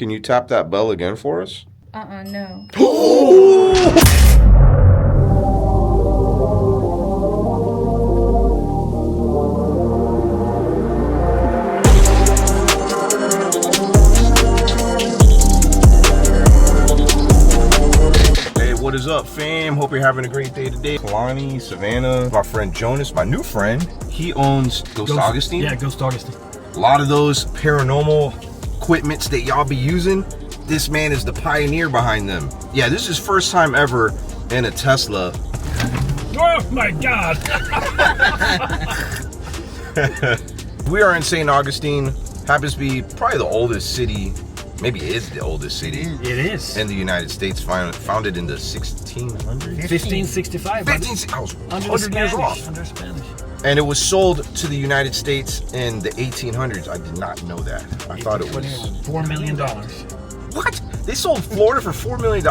Can you tap that bell again for us? No. What is up, fam? Hope you're having a great day today. Kalani, Savannah, my friend Jonas, my new friend. He owns Ghost Augustine. Yeah, Ghost Augustine. A lot of those paranormal equipments that y'all be using, this man is the pioneer behind them. Yeah, this is his first time ever in a Tesla. Oh my God! We are in St. Augustine. Happens to be probably the oldest city. Maybe it is the oldest city. It is. In the United States, founded in the 1600s? 1565. I was 100 years off. Under Spanish. And it was sold to the United States in the 1800s. I did not know that. I thought it was $4 million. What? They sold Florida for $4 million?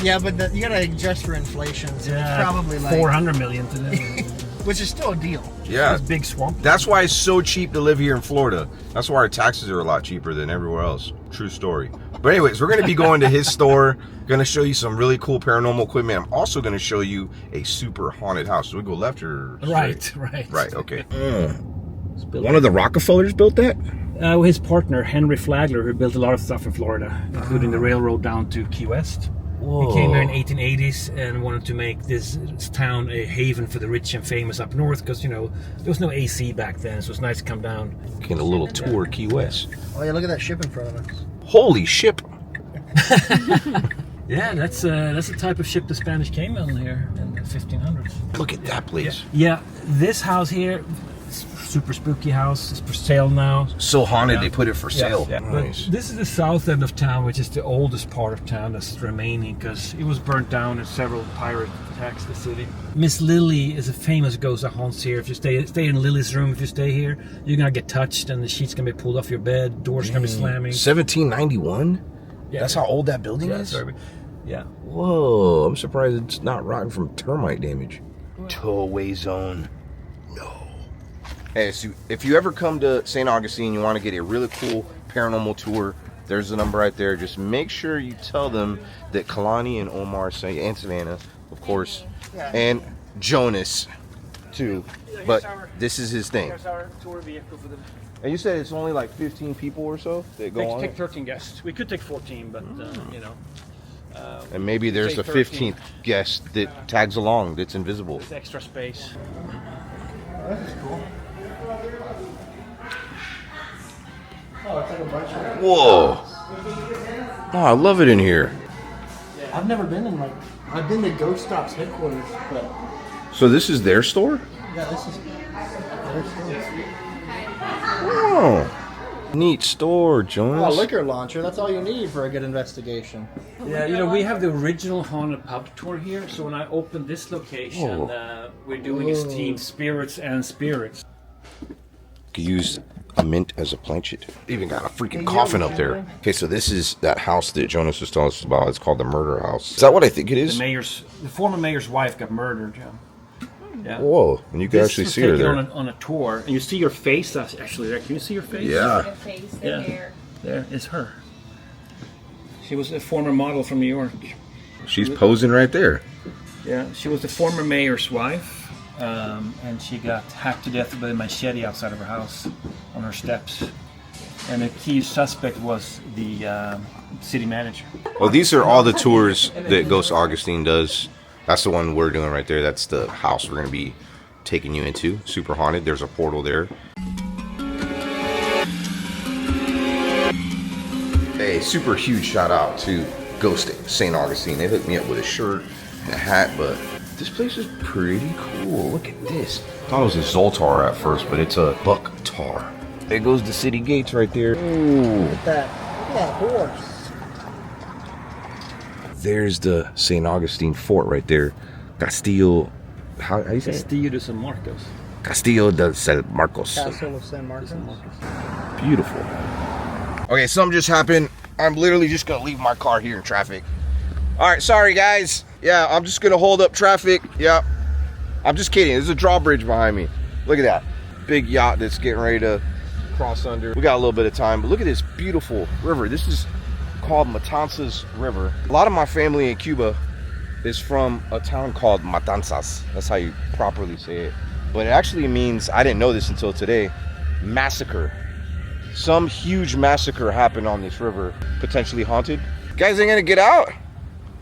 Yeah, but you gotta adjust for inflation. So it's probably like 400 million today. which is still a deal. Yeah. It's big swamp. That's why it's so cheap to live here in Florida. That's why our taxes are a lot cheaper than everywhere else. True story. But anyways, we're going to be going to his store. Going to show you some really cool paranormal equipment. I'm also going to show you a super haunted house. So we go left or straight? Right, okay. One of the Rockefellers built that? His partner, Henry Flagler, who built a lot of stuff in Florida, including the railroad down to Key West. Whoa. He came here in 1880s and wanted to make this town a haven for the rich and famous up north because, you know, there was no AC back then, so it's nice to come down. Getting a little tour of Key West. Oh yeah, look at that ship in front of us. Holy ship. Yeah, that's the type of ship the Spanish came on here in the 1500s. Look at that place. Yeah, this house here, super spooky house, is for sale now. So haunted, they put it for sale. Yeah. Nice. But this is the south end of town, which is the oldest part of town that's remaining because it was burnt down and several pirate attacks the city. Miss Lily is a famous ghost that haunts here. If you stay in Lily's room, if you stay here, you're gonna get touched and the sheets gonna be pulled off your bed, doors gonna be slamming. 1791? Yeah. That's how old that building is? Sorry. Yeah. Whoa, I'm surprised it's not rotten from termite damage. Tow-away zone. No. Hey, so if you ever come to St. Augustine, you want to get a really cool paranormal tour, there's the number right there. Just make sure you tell them that Kalani and Omar say, and Savannah, of course, and Jonas, too. But this is his thing. Here's our tour vehicle for them. And you said it's only like 15 people or so that go on? Take 13 guests. We could take 14, but, you know. And maybe there's a 15th guest that tags along that's invisible. There's extra space. Oh, this is cool. Oh, it's like a bunch of... Whoa. Oh, I love it in here. I've never been in I've been to Ghost Stop's headquarters, but... So this is their store? Yeah, this is their store. Oh. Neat store, Jonas. Oh, liquor launcher, that's all you need for a good investigation. Yeah, you know, we have the original haunted pub tour here, so when I opened this location, we're doing is themed spirits and spirits. Could use a mint as a planchet. Even got a freaking coffin up there. Okay, so this is that house that Jonas was telling us about. It's called the murder house. Is that what I think it is? The former mayor's wife got murdered. Yeah. Whoa, and you can actually see her there. On a tour, and you see your face actually there. Can you see your face? Yeah. There is her. She was a former model from New York. She's posing right there. Yeah, she was the former mayor's wife, and she got hacked to death with a machete outside of her house on her steps. And the key suspect was the city manager. Well, these are all the tours that Ghost Augustine does. That's the one we're doing right there. That's the house we're going to be taking you into. Super haunted. There's a portal there. Hey, super huge shout out to Ghost St. Augustine. They hooked me up with a shirt and a hat, but this place is pretty cool. Look at this. I thought it was a Zoltar at first, but it's a buck tar. There goes the city gates right there. Ooh. Look at that horse. There's the St. Augustine fort right there. Castillo, how you say it? Castillo de San Marcos. Castillo de San Marcos. Castle of San Marcos. Beautiful. Okay, something just happened. I'm literally just gonna leave my car here in traffic. All right, sorry guys. Yeah, I'm just gonna hold up traffic. Yeah, I'm just kidding. There's a drawbridge behind me. Look at that. Big yacht that's getting ready to cross under. We got a little bit of time, but look at this beautiful river. This is called Matanzas River. A lot of my family in Cuba is from a town called Matanzas. That's how you properly say it. But it actually means, I didn't know this until today, massacre. Some huge massacre happened on this river, potentially haunted. You guys ain't gonna get out?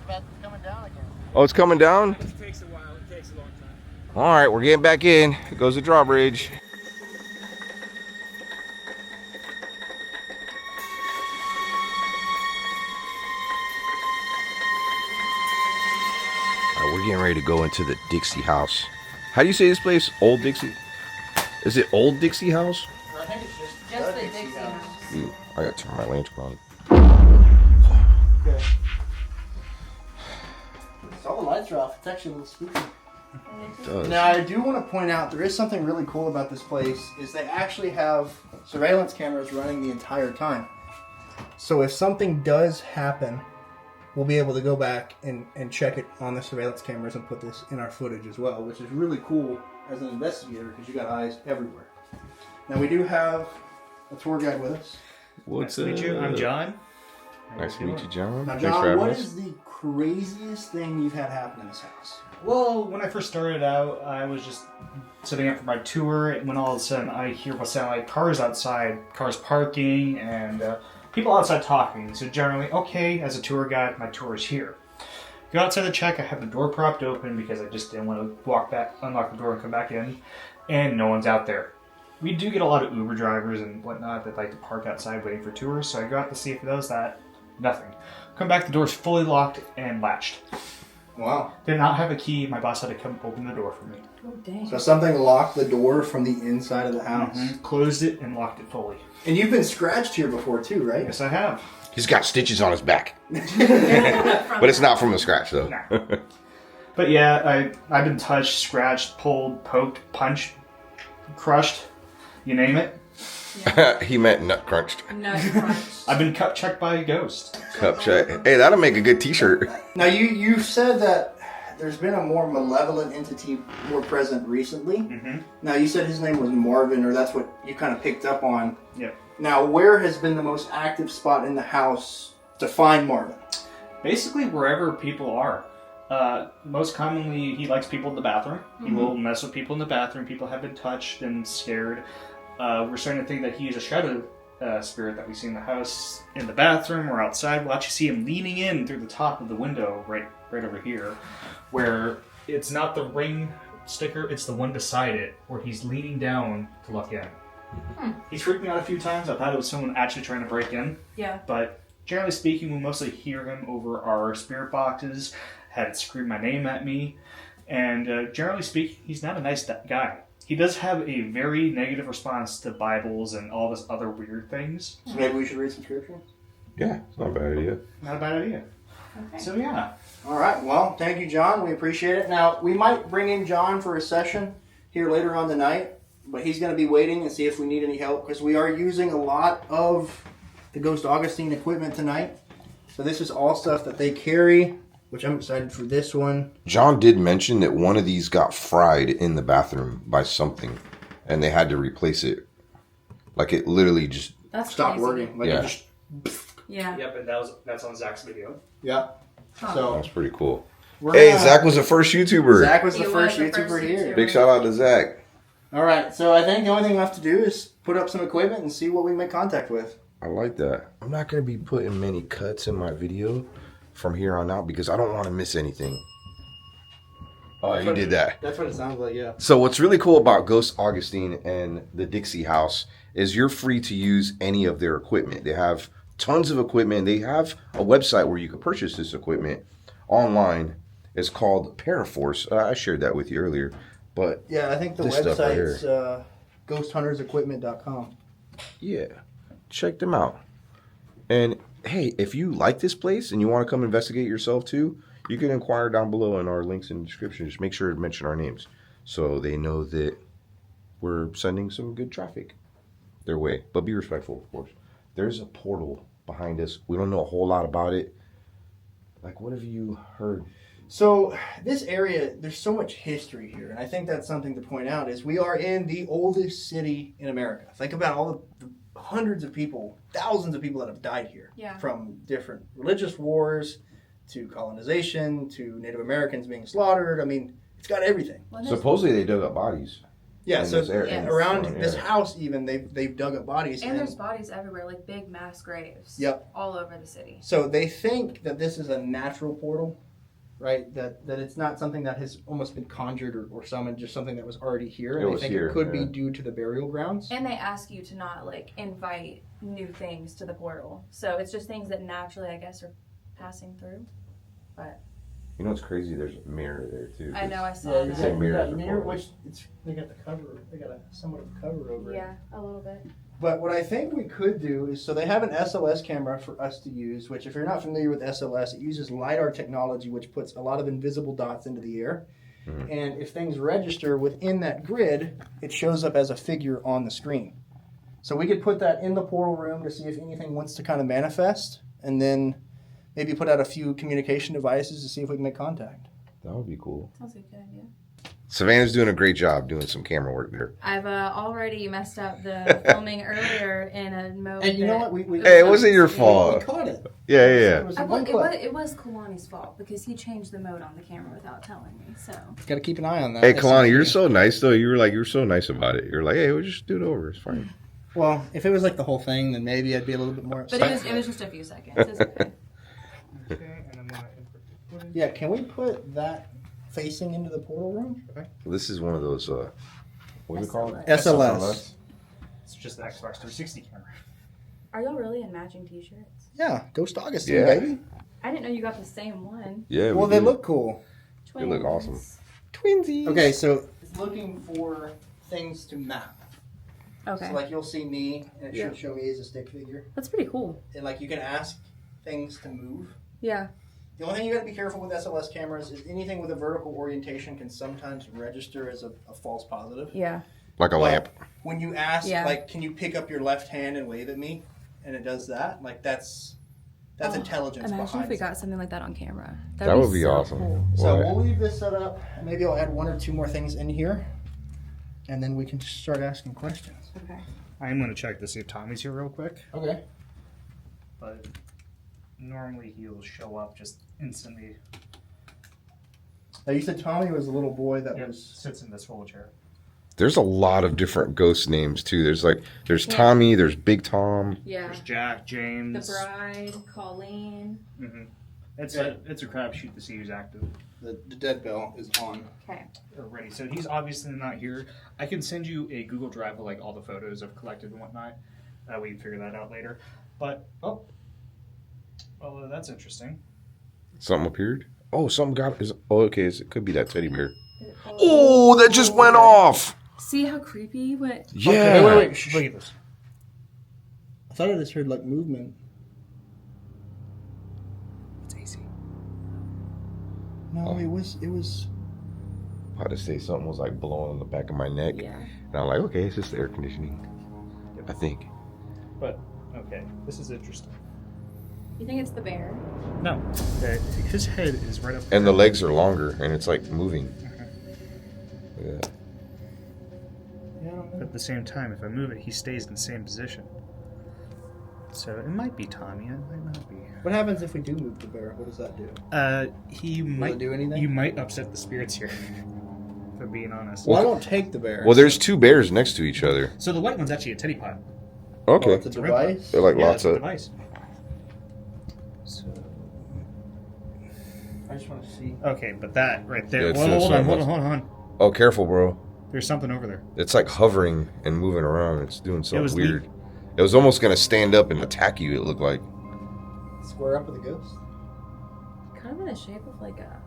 It's coming down again. Oh, it's coming down? It takes a while. It takes a long time. All right, we're getting back in. Here goes the drawbridge. All right, we're getting ready to go into the Dixie House. How do you say this place? Old Dixie? Is it Old Dixie House? I think it's Just the Dixie House. I gotta turn my lantern on. Okay. So all the lights are off. It's actually a little spooky. It does. Now, I do want to point out there is something really cool about this place is they actually have surveillance cameras running the entire time. So if something does happen, we'll be able to go back and check it on the surveillance cameras and put this in our footage as well, which is really cool as an investigator because you got eyes everywhere. Now, we do have a tour guide with us. What's Nice to meet you. I'm John. Nice to meet you, John. Now, Thanks for John, having what us. is the craziest thing you've had happen in this house? Well, when I first started out, I was just setting up for my tour, and when all of a sudden I hear what sound like cars outside, cars parking, and people outside talking. So generally, okay, as a tour guide, my tour is here. Go outside to check. I have the door propped open because I just didn't want to walk back, unlock the door, and come back in, and no one's out there. We do get a lot of Uber drivers and whatnot that like to park outside waiting for tours, so I go out to see if those that. Nothing. Come back, the door's fully locked and latched. Wow. Did not have a key. My boss had to come open the door for me. Oh, dang. So something locked the door from the inside of the house. Closed it and locked it fully. And you've been scratched here before too, right? Yes, I have. He's got stitches on his back. But it's not from the scratch, though. Nah. But yeah, I've been touched, scratched, pulled, poked, punched, crushed, you name it. He meant nut crunched. No crunch. I've been cup checked by a ghost. Cup check. Hey, that'll make a good t-shirt. Now you said that there's been a more malevolent entity more present recently. Mm-hmm. Now you said his name was Marvin, or that's what you kind of picked up on. Yep. Now where has been the most active spot in the house to find Marvin? Basically, wherever people are. Most commonly, he likes people in the bathroom. He will mess with people in the bathroom. People have been touched and scared. We're starting to think that he is a shadow spirit that we see in the house, in the bathroom or outside. We'll actually see him leaning in through the top of the window right over here, where it's not the ring sticker, it's the one beside it, where he's leaning down to look in. He's freaked me out a few times. I thought it was someone actually trying to break in, Yeah. but generally speaking, we mostly hear him over our spirit boxes, had it scream my name at me, and generally speaking, he's not a nice guy. He does have a very negative response to Bibles and all this other weird things. So maybe we should read some scripture? Yeah, it's not a bad idea. Not a bad idea. Okay. So yeah. All right. Well, thank you, John. We appreciate it. Now, we might bring in John for a session here later on tonight, but he's going to be waiting and see if we need any help because we are using a lot of the Ghost Augustine equipment tonight. So this is all stuff that they carry, which I'm excited for this one. John did mention that one of these got fried in the bathroom by something, and they had to replace it. Like it literally just That's Stop crazy. working. Like Yeah. it just, Yeah. Yep, and that's on Zach's video. yeah. Huh. So that's pretty cool. we're Hey, gonna- Zach was the first YouTuber. Zach was the He first was the YouTuber first here. YouTuber. Big shout out to Zach. All right. So I think the only thing left to do is put up some equipment and see what we make contact with. I like that. I'm not going to be putting many cuts in my video from here on out because I don't want to miss anything. Oh, you did that. That's what it sounds like, yeah. So what's really cool about Ghost Augustine and the Dixie House is you're free to use any of their equipment. They have tons of equipment. They have a website where you can purchase this equipment online. It's called Paraforce. I shared that with you earlier. But Yeah, I think the This stuff right website's ghosthuntersequipment.com. yeah, check them out. And hey, if you like this place and you want to come investigate yourself too, you can inquire down below in our links in the description. Just make sure to mention our names so they know that we're sending some good traffic their way. But be respectful, of course. There's a portal behind us. We don't know a whole lot about it. Like, what have you heard? So this area, there's so much history here, and I think that's something to point out is we are in the oldest city in America. Think about all the hundreds of people, thousands of people that have died here. Yeah. From different religious wars to colonization to Native Americans being slaughtered. I mean, it's got everything. Well, Supposedly they dug up bodies. Yeah, in so this area. Yes. around Yeah. this house even, they've dug up bodies. and there's bodies everywhere, like big mass graves. Yep. All over the city. So they think that this is a natural portal, right? That it's not something that has almost been conjured or summoned, just something that was already here. And It they was think here, it could yeah. be due to the burial grounds. And they ask you to not like invite new things to the portal. So it's just things that naturally, I guess, are passing through. But You know what's crazy? There's a mirror there too. I know I Yeah, saw you that. Same mirror got as the mirror, portal. which they got the cover. They got a somewhat of a cover over it. Yeah, a little bit. But what I think we could do is, so they have an SLS camera for us to use, which if you're not familiar with SLS, it uses LiDAR technology, which puts a lot of invisible dots into the air. Mhm. And if things register within that grid, it shows up as a figure on the screen. So we could put that in the portal room to see if anything wants to kind of manifest, and then maybe put out a few communication devices to see if we can make contact. That would be cool. Sounds like a good idea. Savannah's doing a great job doing some camera work there. I've already messed up the filming earlier in a mode. And you know that- what? We Hey, it wasn't your we fault. caught it. Yeah, It yeah. was I, a well, one it, was, clip. it was Kalani's fault because he changed the mode on the camera without telling me. So Got to keep an eye on that. Hey, That's Kalani, the you're key. so nice though. You're so nice about it. You're like, hey, we'll just do it over. It's fine. Well, if it was like the whole thing, then maybe I'd be a little bit more but upset. it was just a few seconds. It's okay. Okay, and I'm gonna input the footage. Yeah, can we put that facing into the portal room? This is one of those. What do we call it? SLS. It's just the Xbox 360 camera. Are y'all really in matching T-shirts? Yeah, Ghost Augustine, Yeah. baby. I didn't know you got the same one. Yeah. Well, we they do. look cool. They look awesome. Twinsies. Okay, so it's looking for things to map. Okay, So, like, you'll see me, and it Yeah. should show me as a stick figure. that's pretty cool. And, like, you can ask things to move. Yeah. The only thing you got to be careful with SLS cameras is anything with a vertical orientation can sometimes register as a false positive. Yeah. Like a lamp. When you ask, Yeah. like, can you pick up your left hand and wave at me? And it does that. Like, that's intelligence Imagine behind if we it. got something like that on camera. That would be so awesome. cool. So What? we'll leave this set up. Maybe I'll add one or two more things in here. And then we can just start asking questions. Okay. I'm gonna check to see if Tommy's here real quick, Okay. but normally he'll show up just instantly. Now, you said Tommy was a little boy that Yep, was... sits in this wheelchair. There's a lot of different ghost names too. There's Yeah. Tommy. There's Big Tom. Yeah. There's Jack, The James. bride, Colleen. Mm-hmm. It's a crapshoot to see who's active The dead bell is on. Okay. already. So he's obviously not here. I can send you a Google Drive of like all the photos I've collected and whatnot. We can figure that out later. But well, that's interesting. Something appeared. Oh, something got. Okay. It could be that teddy bear. Oh, that just went off. See how creepy he went? Yeah. Wait. Look at this. I thought I just heard, like, movement. It's AC. No, Oh. it was... About to say something was like blowing on the back of my neck, Yeah. and I'm like, okay, it's just the air conditioning. I think. But okay, this is interesting. You think it's the bear? No, his head is right up. And the legs are longer, and it's like moving. Yeah. Yeah, I don't But know. at the same time, if I move it, he stays in the same position. So it might be Tommy. It might not be. What happens if we do move the bear? What does that do? He Will might it do anything? You might upset the spirits here. If I'm being honest. Well, I won't take the bear. Well, there's two bears next to each other. So the white one's actually a teddy pot. Oh, Okay. it's a device? They're like Yeah, lots it's a of. device. So I just want to see. okay, but that right there. Yeah, it's- Well, it's hold on, not hold on. Oh, careful, bro. There's something over there. It's like hovering and moving around. It's doing was something weird. It was almost gonna stand up and attack you. It looked like. Square up with a ghost? Kind of in the shape of like a...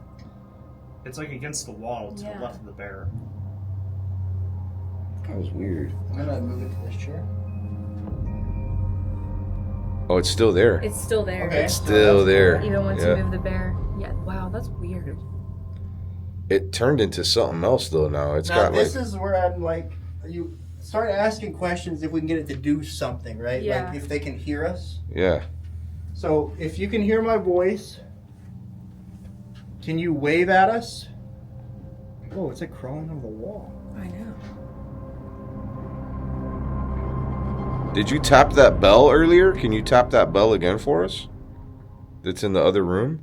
It's like against the wall to Yeah. the left of the bear. That was weird. I'm going to move it to this chair. Oh, it's still there. It's still there. Okay. It's still there. Even once Yeah. you move the bear. Yeah. Wow, that's weird. It turned into something else though. Now it's Now, got like. this is where I'm like, you start asking questions if we can get it to do something, right? Yeah. Like if they can hear us. Yeah. So if you can hear my voice, can you wave at us? Oh, it's like crawling over the wall. I know. Did you tap that bell earlier? Can you tap that bell again for us? That's in the other room?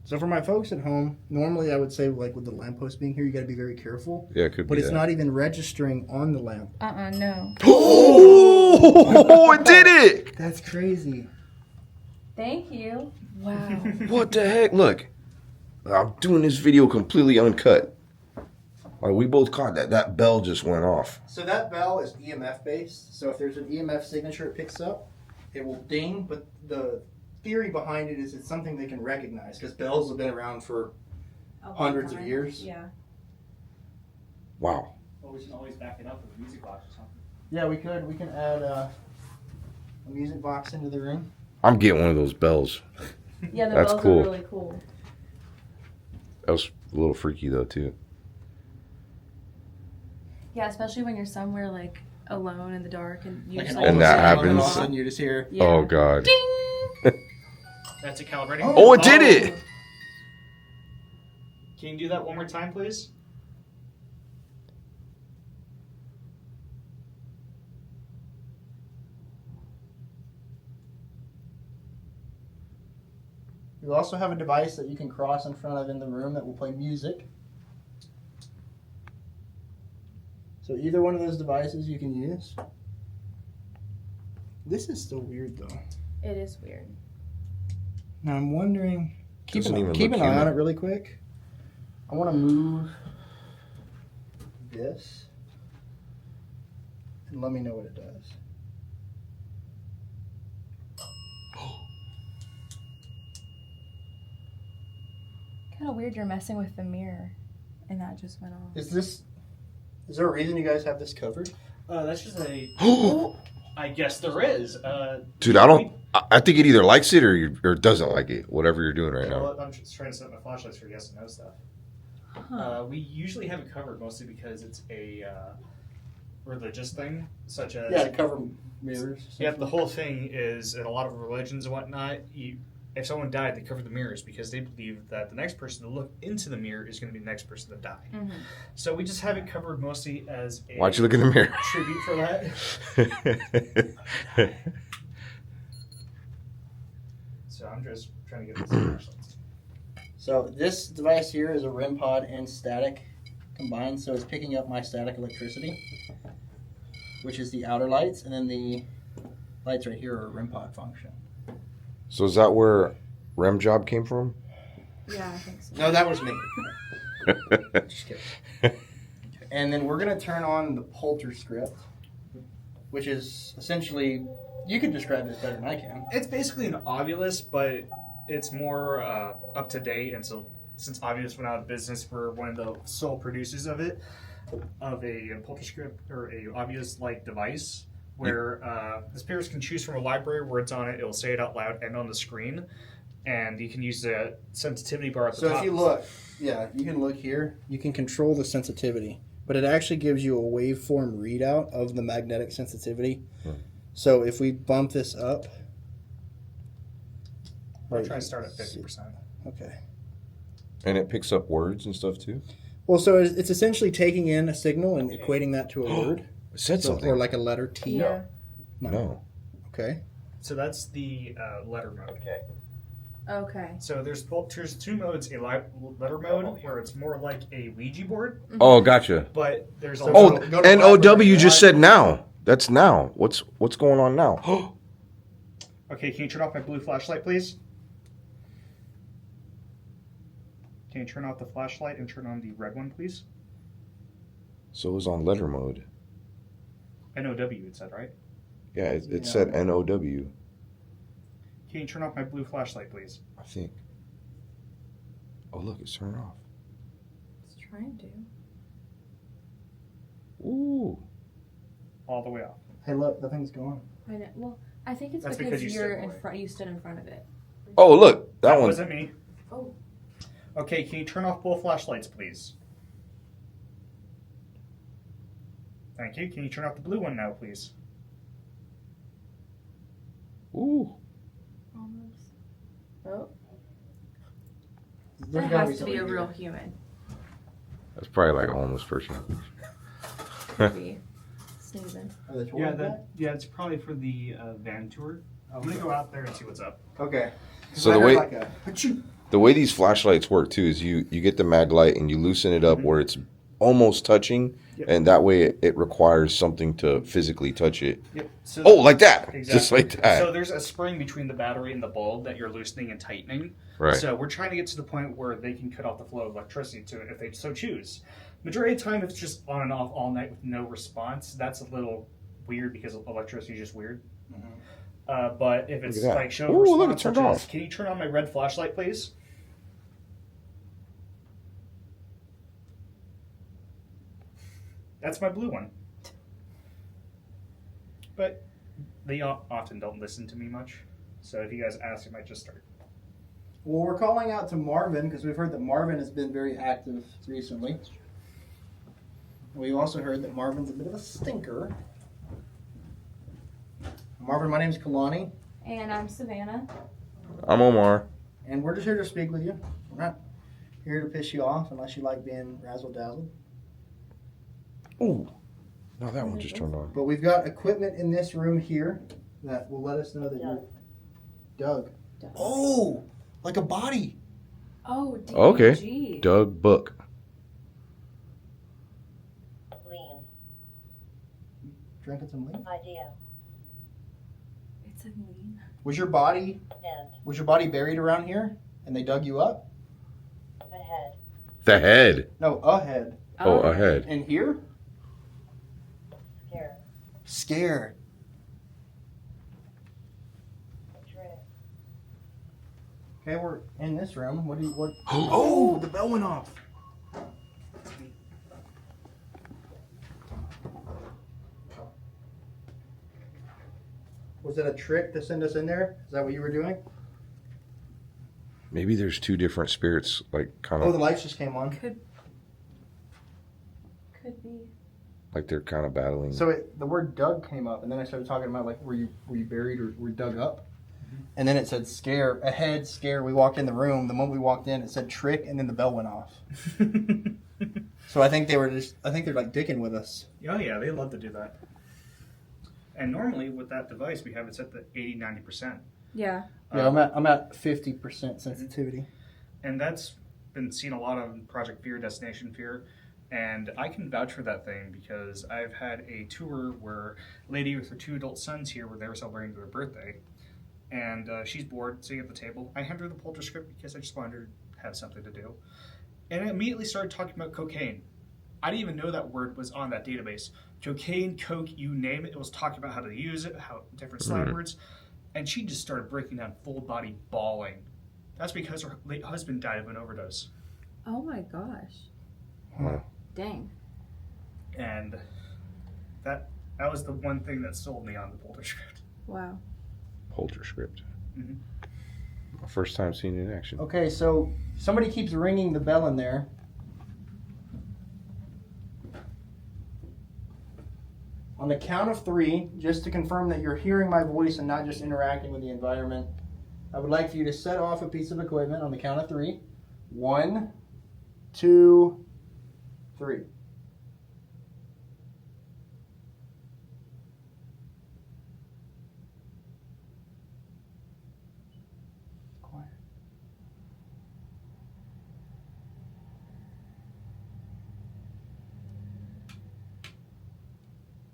So for my folks at home, normally I would say, like with the lamppost being here, you got to be very careful. Yeah, it could be. But it's that. not even registering on the lamp. No. Oh, it did it! That's crazy. Thank you. Wow. What the heck? Look, I'm doing this video completely uncut. Like, we both caught that. That bell just went off. So that bell is EMF based. So if there's an EMF signature it picks up, it will ding. But the theory behind it is it's something they can recognize because bells have been around for hundreds of years. Yeah. Wow. Well, we can always back it up with a music box or something. Yeah, we could. We can add a music box into the room. I'm getting one of those bells. Yeah, the That's bells cool. are really cool. That was a little freaky, though, too. Yeah, especially when you're somewhere like alone in the dark and you Like just an like And that all of a happens. sudden you just hear. Yeah. Oh, God. Ding! That's a calibrating. Oh, it did it! Can you do that one more time, please? You also have a device that you can cross in front of in the room that will play music. So either one of those devices you can use. This is still weird though. It is weird. Now I'm wondering, keep Doesn't even an look eye on human. it really quick. I want to move this and let me know what it does. Kind of weird you're messing with the mirror and that just went off. Is there a reason you guys have this covered? That's just a. I guess there is. Dude, I think it either likes it or doesn't like it. Whatever you're doing right now. Well, I'm just trying to set my flashlights for yes and no stuff. We usually have it covered mostly because it's a religious thing, such as Yeah, cover mirrors. Yep, the whole thing is in a lot of religions and whatnot. If someone died, they cover the mirrors because they believe that the next person to look into the mirror is going to be the next person to die. Mm-hmm. So we just have it covered mostly as a Why'd you look in the mirror? tribute for that. So I'm just trying to get this flashlights. So this device here is a REM pod and static combined, so it's picking up my static electricity, which is the outer lights, and then the lights right here are a REM pod function. So is that where REM job came from? Yeah, I think so. No, that was me. Just kidding. And then we're going to turn on the Polter script, which is essentially, you can describe this better than I can. It's basically an Ovilus, but it's more up to date. And so, since Ovilus went out of business, we're one of the sole producers of it, of a polterscript or a Ovilus-like device, where the spirits can choose from a library of words on it. It'll say it out loud and on the screen, and you can use the sensitivity bar at the top. So if you look, yeah, you can look here. You can control the sensitivity, but it actually gives you a waveform readout of the magnetic sensitivity. So if we bump this up, I'll try to start at 50%. Okay. And it picks up words and stuff too? Well, so it's essentially taking in a signal and equating that to a word. It said So, something. or like a letter T. Yeah. No. Okay. So that's the letter mode. Okay. So there's two modes: a letter mode, where it's more like a Ouija board, Oh, gotcha. but there's So- also Oh, go to NOW library. just said now. That's now. What's going on now? Okay, can you turn off my blue flashlight, please? Can you turn off the flashlight and turn on the red one, please? So it was on letter mode. NOW, it said, right? Yeah, it Yeah. said NOW, Can you turn off my blue flashlight, please? I think. Oh, look, it's turned off. It's trying to. Ooh. All the way off. Hey, look, the thing's gone. I know. Well, I think it's That's because because you you're stood in away. front. You stood in front of it. Oh, look, that one. wasn't me. Oh. Okay, can you turn off both flashlights, please? Thank you. Can you turn off the blue one now, please? Ooh. Almost. Oh. There's That gotta has to be a something real here. human. That's probably like a homeless person. Maybe sneezing. Are they Yeah, touring it's probably for the van tour. I'm gonna go out there and see what's up. Okay. So the way these flashlights work too is you get the mag light and you loosen it up where it's almost touching, and that way it requires something to physically touch it. Yep. So Like that, exactly. just like that. So there's a spring between the battery and the bulb that you're loosening and tightening. Right. So we're trying to get to the point where they can cut off the flow of electricity to it if they so choose. Majority of the time, if it's just on and off all night with no response, that's a little weird because electricity is just weird. But if it's like showing response, look, it turned off. Can you turn on my red flashlight, please? That's my blue one. But they often don't listen to me much. So if you guys ask, it might just start. Well, we're calling out to Marvin because we've heard that Marvin has been very active recently. We've also heard that Marvin's a bit of a stinker. Marvin, my name's Kalani, And I'm Savannah. I'm Omar. and we're just here to speak with you. We're not here to piss you off unless you like being razzle-dazzled. Ooh, no, that one just turned on. But we've got equipment in this room here that will let us know that you're Doug. Oh, like a body. Oh, DG. Okay, Doug Book. Lean. Drinking some lean. Idea. It's a lean. Was your body End. buried around here and they dug you up? Ahead. The head. No, a head. Oh, a head. And here? Scare. Scared. Trick. Okay, we're in this room. What? Oh, the bell went off. Was it a trick to send us in there? Is that what you were doing? Maybe there's two different spirits, like kind Oh, the of lights just came on. Could be. like they're kind of battling. So the word Doug came up, and then I started talking about like were you buried or were you dug up? And then it said scare, a head scare. We walked in the room. The moment we walked in, it said trick, and then the bell went off. So I think they're like dicking with us. Oh yeah, they love to do that. And normally with that device, we have it set to 80-90%. Yeah. Yeah, I'm at 50% sensitivity. And that's been seen a lot on Project Fear, Destination Fear. And I can vouch for that thing because I've had a tour where a lady with her 2 adult sons here where they were celebrating their birthday. And she's bored sitting at the table. I handed her the polter script because I just wanted her to have something to do. And I immediately started talking about cocaine. I didn't even know that word was on that database. Cocaine, coke, you name it. It was talking about how to use it, how different slang words. And she just started breaking down full body bawling. That's because her late husband died of an overdose. Oh my gosh. Wow. Dang. And that was the one thing that sold me on the polter script. Wow. Polter script. Mhm. My first time seeing it in action. Okay, so somebody keeps ringing the bell in there. On the count of 3, just to confirm that you're hearing my voice and not just interacting with the environment, I would like for you to set off a piece of equipment on the count of 3. 1, 2, 3. Quiet.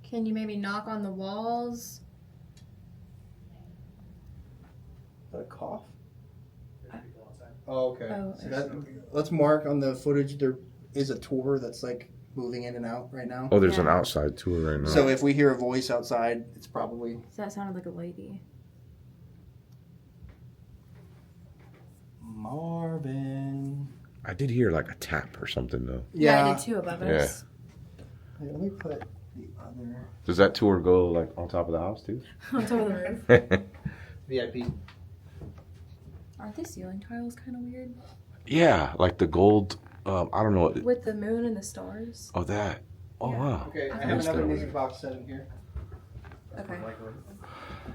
Can you maybe knock on the walls? Is that a cough? Oh, okay. Oh, So let's mark on the footage there is a tour that's like moving in and out right now. Oh, there's an Yeah. outside tour right now. So if we hear a voice outside, it's probably That sounded like a lady. Marvin. I did hear like a tap or something though. Yeah, I did too above Yeah. us. Wait, let me put the other Does that tour go like on top of the house too? On top of the roof. VIP. Aren't the ceiling tiles kind of weird? Yeah, like the gold. I don't know. With the moon and the stars? Oh, that. Oh Yeah. wow. Okay, I Okay. have That's another kinda music box set in here. Okay.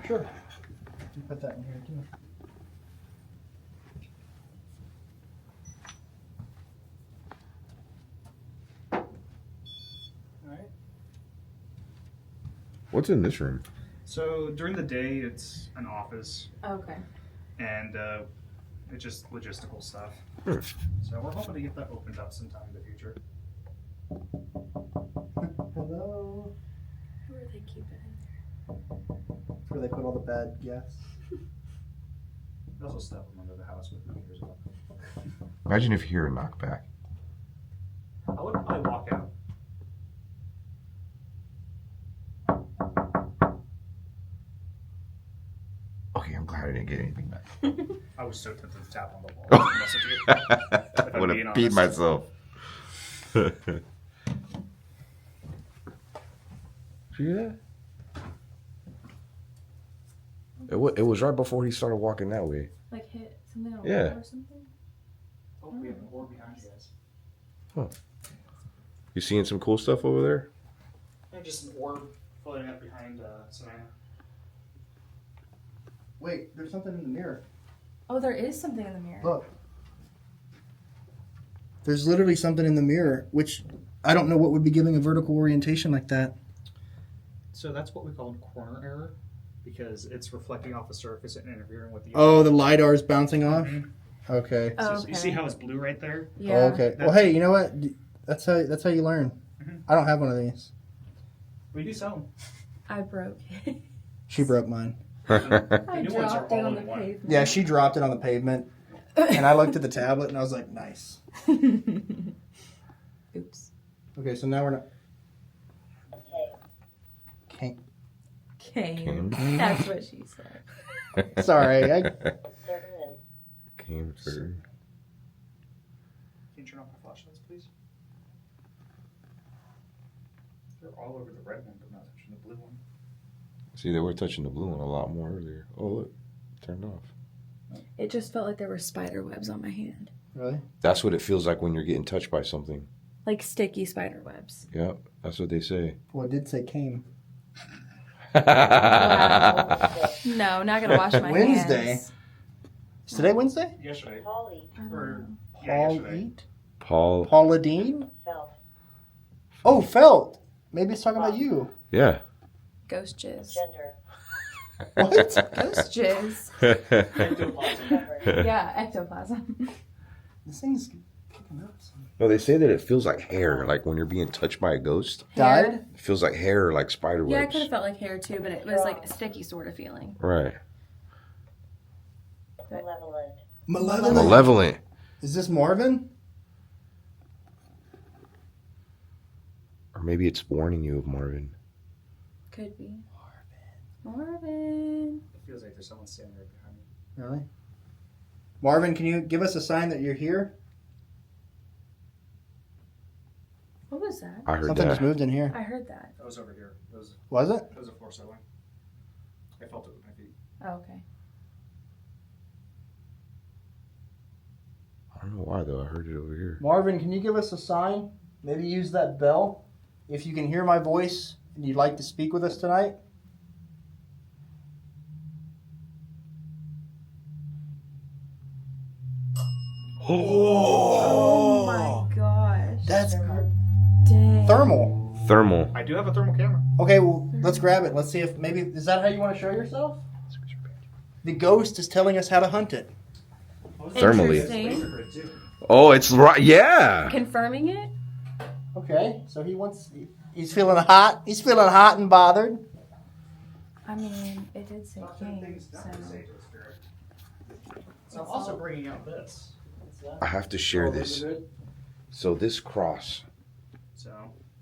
Sure. You put that in here too. What's in this room? So during the day, it's an office, Okay. and it's just logistical stuff. Hmm. So we're hoping to get that opened up sometime in the future. Hello. Where do they keep it in there? That's where they put all the bad guests. We also stuff them under the house with who cares about them. Imagine if you hear a knockback. I would probably walk out. Okay, I'm glad I didn't get anything back. I was so tempted to tap on the wall. Oh. To mess with you. I would have peed myself. Did you hear that? It was right before he started walking that way. Like hit something on Yeah. the wall or something? Oh, we have an orb behind you guys. You seeing some cool stuff over there? Yeah, just an orb floating up behind Savannah. Wait, there's something in the mirror. Oh, there is something in the mirror. Look. There's literally something in the mirror, which I don't know what would be giving a vertical orientation like that. So that's what we call corner error, because it's reflecting off the surface and interfering with the. Oh, the LiDAR is bouncing off? Mhm. Okay. Oh, So okay. you see how it's blue right there? Yeah. Oh, okay. Well, hey, you know what? That's how you learn. Mhm. I don't have one of these. We do sell them. I broke it. She broke mine. I new ones are dropped it all on the in one. pavement. Yeah, she dropped it on the pavement, and I looked at the tablet and I was like, nice. Oops. Okay, so now we're not. Okay. Can't. Cane. That's what she said. Sorry. Turbulent. Came through. Can you turn off my flashlights, please? They're all over the red one, but not touching the blue one. See, they were touching the blue one a lot more earlier. Oh, look. Turned off. It just felt like there were spider webs on my hand. Really? That's what it feels like when you're getting touched by something. Like sticky spider webs. Yep, that's what they say. Well, it did say came. Wow. No, not gonna wash my Wednesday. hands. Is today Wednesday? Yesterday. Polly. I don't Or, know. yeah, Paul yesterday. Eat? Paul. Paula Dean? Felt. Oh, Felt. Maybe it's talking about you. Yeah. Ghost jizz. Gender. What? Ghost jizz. Cover. Yeah, ectoplasm. This thing's kicking up. No, they say that it feels like hair, like when you're being touched by a ghost. Died? Hair? It feels like hair, like spider Yeah, it webs. could have felt like hair too, but it was like a sticky sort of feeling. Right. Malevolent. Malevolent. Malevolent. Is this Marvin? Or maybe it's warning you of Marvin. Could be. Marvin. It feels like there's someone standing right behind me. Really? Marvin, can you give us a sign that you're here? What was that? I heard Something that. just moved in here. I heard that. That was over here. Was it? That was a floor settling. I felt it with my feet. Oh, okay. I don't know why though. I heard it over here. Marvin, can you give us a sign? Maybe use that bell. If you can hear my voice and you'd like to speak with us tonight. Oh my gosh. That's Dang. thermal. Thermal. I do have a thermal camera. Okay, well, let's grab it. Let's see if maybe, is that how you want to show yourself? The ghost is telling us how to hunt it. Thermally. Interesting. Oh, it's right. Yeah. Confirming it? Okay, so he's feeling hot. He's feeling hot and bothered. I mean, it did say king, so. So I'm also bringing out this. I have to share this. So this cross, So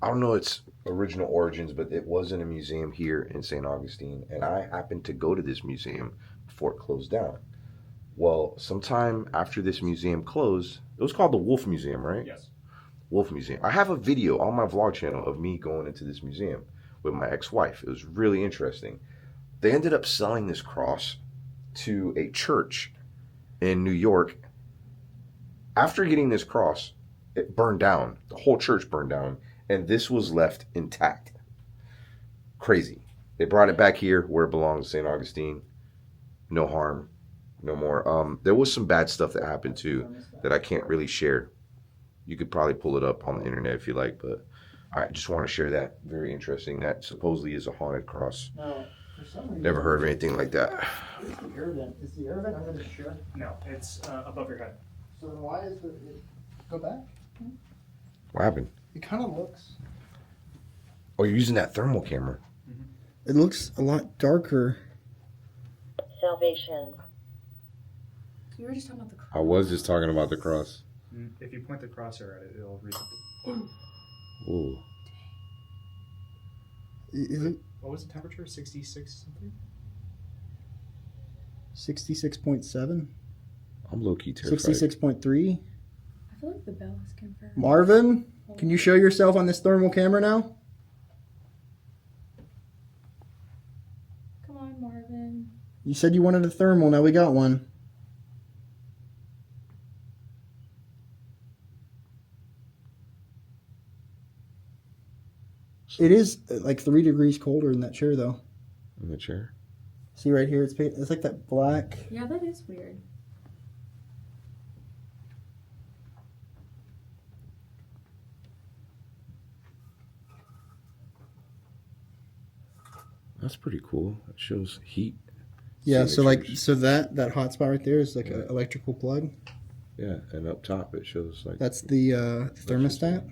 I don't know its original origins, but it was in a museum here in St. Augustine, and I happened to go to this museum before it closed down. Well, sometime after this museum closed, it was called the Wolf Museum, right? yes. Wolf Museum. I have a video on my vlog channel of me going into this museum with my ex-wife. It was really interesting. They ended up selling this cross to a church in New York. After getting this cross, it burned down. The whole church burned down, and this was left intact. Crazy. They brought it back here where it belongs, St. Augustine. No harm, no more. There was some bad stuff that happened too that I can't really share. You could probably pull it up on the internet if you like, but I just want to share that. Very interesting. That supposedly is a haunted cross. No, for some reason. Never heard of anything like that. Where's the air vent? Is the air vent under the shirt? No, it's above your head. So then why is it go back? What happened? It kind of looks. Oh, you're using that thermal camera. It looks a lot darker. Salvation. You were just talking about the cross. I was just talking about the cross. If you point the crosshair at it, it'll read Ooh. Is it What was the temperature? 66 something? 66.7? I'm low-key terrified. 66.3? I feel like the bell is confirmed. Marvin, can you show yourself on this thermal camera now? Come on, Marvin. You said you wanted a thermal, now we got one. It is like 3 degrees colder in that chair, though. In the chair? See right here, it's like that black. Yeah, that is weird. That's pretty cool. It shows heat. Yeah, so signatures. so that hot spot right there is like an electrical plug. Yeah, and up top it shows like... That's the thermostat.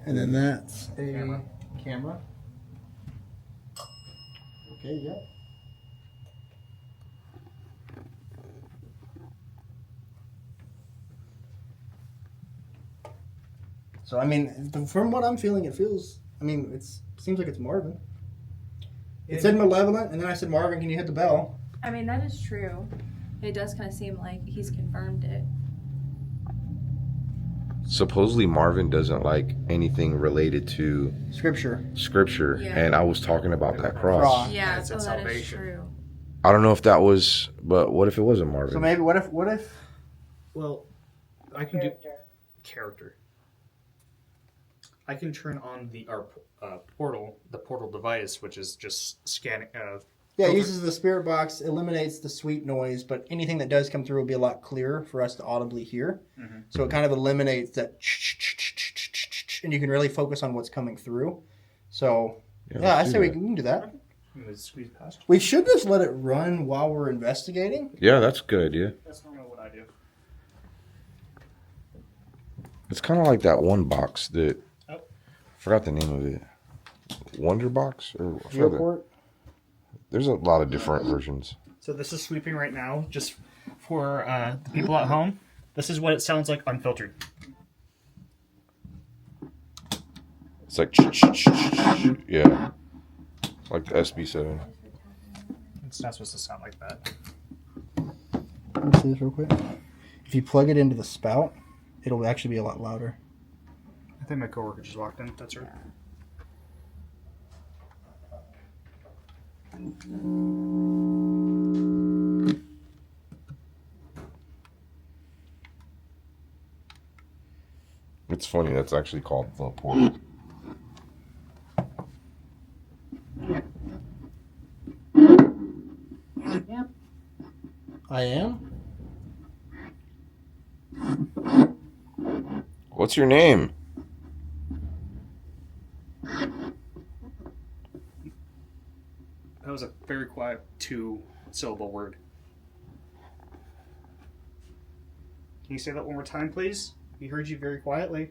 And then that's a camera. Okay, yeah. So I mean, from what I'm feeling, it feels. I mean, seems like it's Marvin. It said malevolent, and then I said, Marvin, can you hit the bell? I mean, that is true. It does kind of seem like he's confirmed it. Supposedly Marvin doesn't like anything related to Scripture. scripture, Yeah. and I was talking about that cross. Cross. Yeah, it's oh, in that is salvation. true. I don't know if that was, but what if it wasn't Marvin? So maybe what if? Well, I can do Character. character. I can turn on the portal device, which is just scanning. Yeah, it uses the spirit box, eliminates the sweet noise, but anything that does come through will be a lot clearer for us to audibly hear. Mm-hmm. So it kind of eliminates that, and you can really focus on what's coming through. So yeah, I let's say do we that. can do that. I'm gonna squeeze past. We should just let it run while we're investigating. Yeah, that's a good idea. That's normally what I do. It's kind of like that one box that... Oh. Forgot the name of it. Wonder Box? Or I forgot the- Geoport. There's a lot of different versions. So this is sweeping right now, just for the people at home. This is what it sounds like unfiltered. It's like... Yeah. Like the SB7. It's not supposed to sound like that. Let me see this real quick. If you plug it into the spout, it'll actually be a lot louder. I think my coworker just walked in. That's right. It's funny, that's actually called the portal. I am? What's your name? That was a very quiet 2-syllable word. Can you say that one more time, please? We heard you very quietly.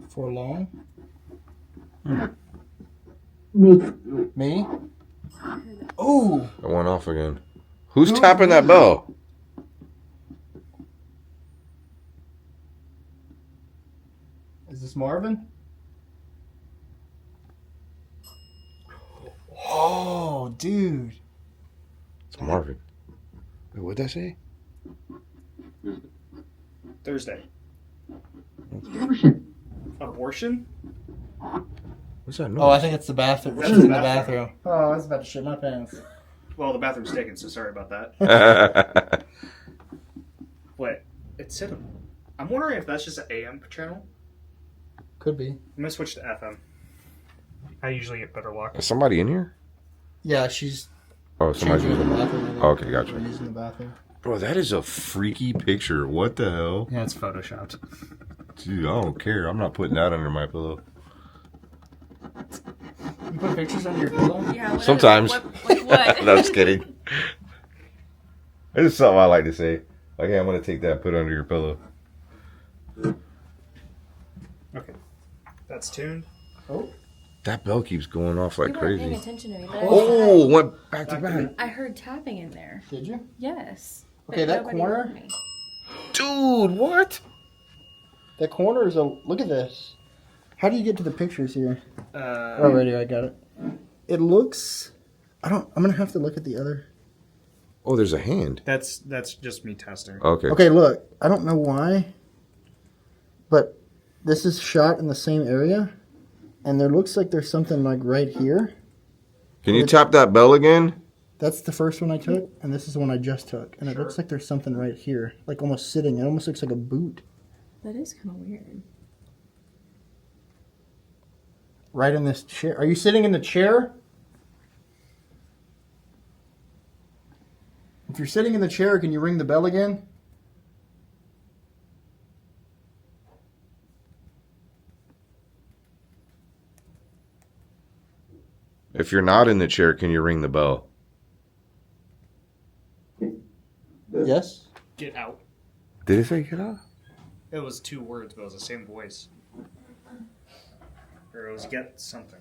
For long? Me? Oh! It went off again. Who's tapping that bell? Is this Marvin? Oh, dude. It's Marvin. Wait, what'd I say? Thursday. Abortion? What's that noise? Oh, I think it's the bathroom. That's She's the in the bathroom. bathroom. Oh, I was about to shit my pants. Well, the bathroom's taken, so sorry about that. Wait, it said... I'm wondering if that's just an AM channel. Could be. I'm gonna switch to FM. I usually get better luck. Is somebody in here? Yeah, she's Oh, somebody's Changing using the the bathroom. Okay, We're gotcha. using the bathroom. Bro, that is a freaky picture. What the hell? Yeah, it's photoshopped. Dude, I don't care. I'm not putting that under my pillow. You put pictures under your pillow? Yeah. Sometimes. What? No, I'm just kidding. It's just something I like to say. Like, hey, I'm going to take that and put it under your pillow. Okay. That's tuned. Oh. That bell keeps going off like You weren't paying crazy. attention to me. But Oh, went back to back. I heard tapping in there. Did you? Yes. Okay, but that nobody corner- heard me. Dude, what? That corner is a... Look at this. How do you get to the pictures here? Oh, right here, I got it. It looks... I'm going to have to look at the other... Oh, there's a hand. That's just me testing. Okay. Okay, look. I don't know why, but this is shot in the same area, and there looks like there's something like right here. Can you tap that bell again? That's the first one I took, and this is the one I just took. And it looks like there's something right here, like almost sitting. It almost looks like a boot. That is kind of weird. Right in this chair. Are you sitting in the chair? If you're sitting in the chair, can you ring the bell again? If you're not in the chair, can you ring the bell? Yes. Get out. Did it say get out? It was 2 words, but it was the same voice. Or it was get something.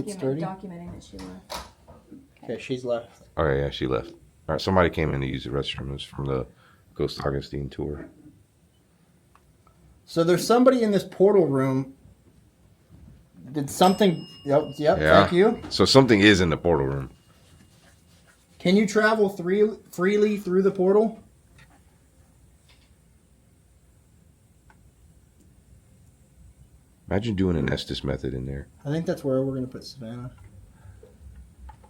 sturdy? Documenting that she left. Okay, she's left. Oh, yeah, she left. All right, somebody came in to use the restroom. It was from the Ghost Augustine tour. So there's somebody in this portal room. Did something... Yep, Yeah. thank you. So something is in the portal room. Can you travel freely through the portal? Imagine doing an Estes method in there. I think that's where we're going to put Savannah.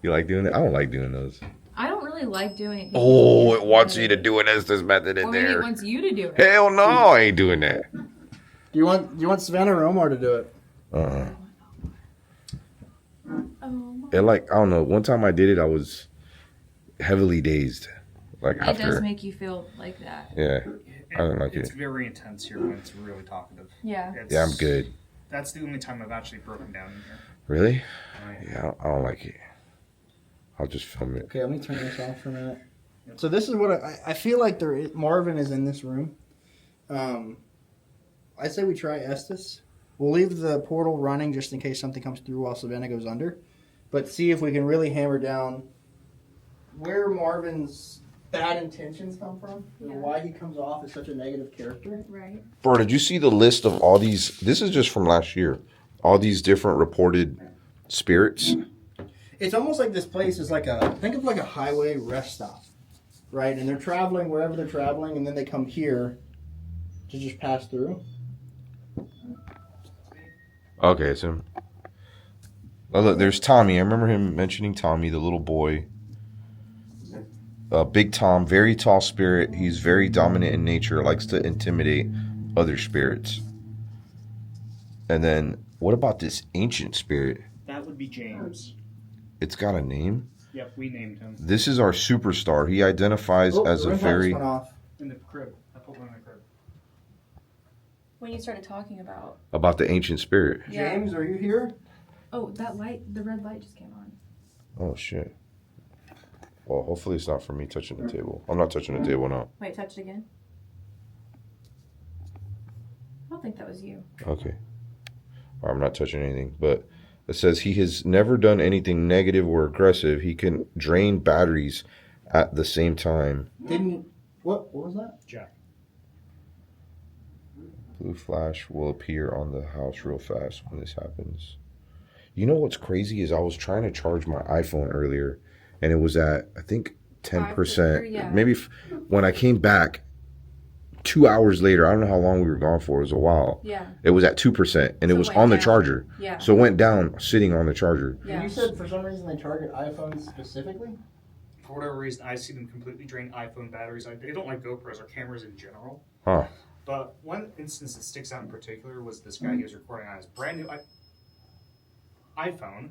You like doing it? I don't like doing those. I don't really like doing it. Oh, it wants you to do an Estes method in Or maybe it there. wants you to do it. Hell no, I ain't doing that. Do you want Savannah or Omar to do it? Uh-uh. Oh, It like, I don't know. One time I did it, I was heavily dazed. Like it after. does make you feel like that. Yeah. I don't like It's it. very intense here when it's really talkative. Yeah. Yeah, I'm good. That's the only time I've actually broken down in here. Really? Right. Yeah, I don't like it. I'll just film it. Okay, let me turn this off for a minute. So this is what I feel like Marvin is in this room. I say we try Estes. We'll leave the portal running just in case something comes through while Savannah goes under. But see if we can really hammer down where Marvin's bad intentions come from. And Yeah. why he comes off as such a negative character. Right. Bro, did you see the list of all these? This is just from last year. All these different reported spirits. It's almost like this place is like think of like a highway rest stop, right? And they're traveling wherever they're traveling, and then they come here to just pass through. Okay, so. Oh, look, there's Tommy. I remember him mentioning Tommy, the little boy. Big Tom, very tall spirit. He's very dominant in nature, likes to intimidate other spirits. And then, what about this ancient spirit? That would be James. It's got a name. Yep, we named him. This is our superstar. He identifies as the a rim very... lights went off. In the crib. I put one in the crib. When you started talking about. About the ancient spirit. Yeah. James, are you here? Oh, that light, the red light just came on. Oh, shit. Well, hopefully it's not for me touching the table. I'm not touching the table now. Wait, touch it again. I don't think that was you. Okay. I'm not touching anything. But it says he has never done anything negative or aggressive. He can drain batteries at the same time. What was that? Jack. Blue flash will appear on the house real fast when this happens. You know what's crazy is I was trying to charge my iPhone earlier, and it was at, I think, 10%. Yeah. Maybe when I came back 2 hours later, I don't know how long we were gone for. It was a while. Yeah. It was at 2%, and it So was it went on the down. charger. Yeah. So it went down sitting on the charger. Yeah. You said for some reason they target iPhones specifically? For whatever reason, I see them completely drain iPhone batteries. They don't like GoPros or cameras in general. Huh. But one instance that sticks out in particular was this guy. He was recording on his brand new iPhone,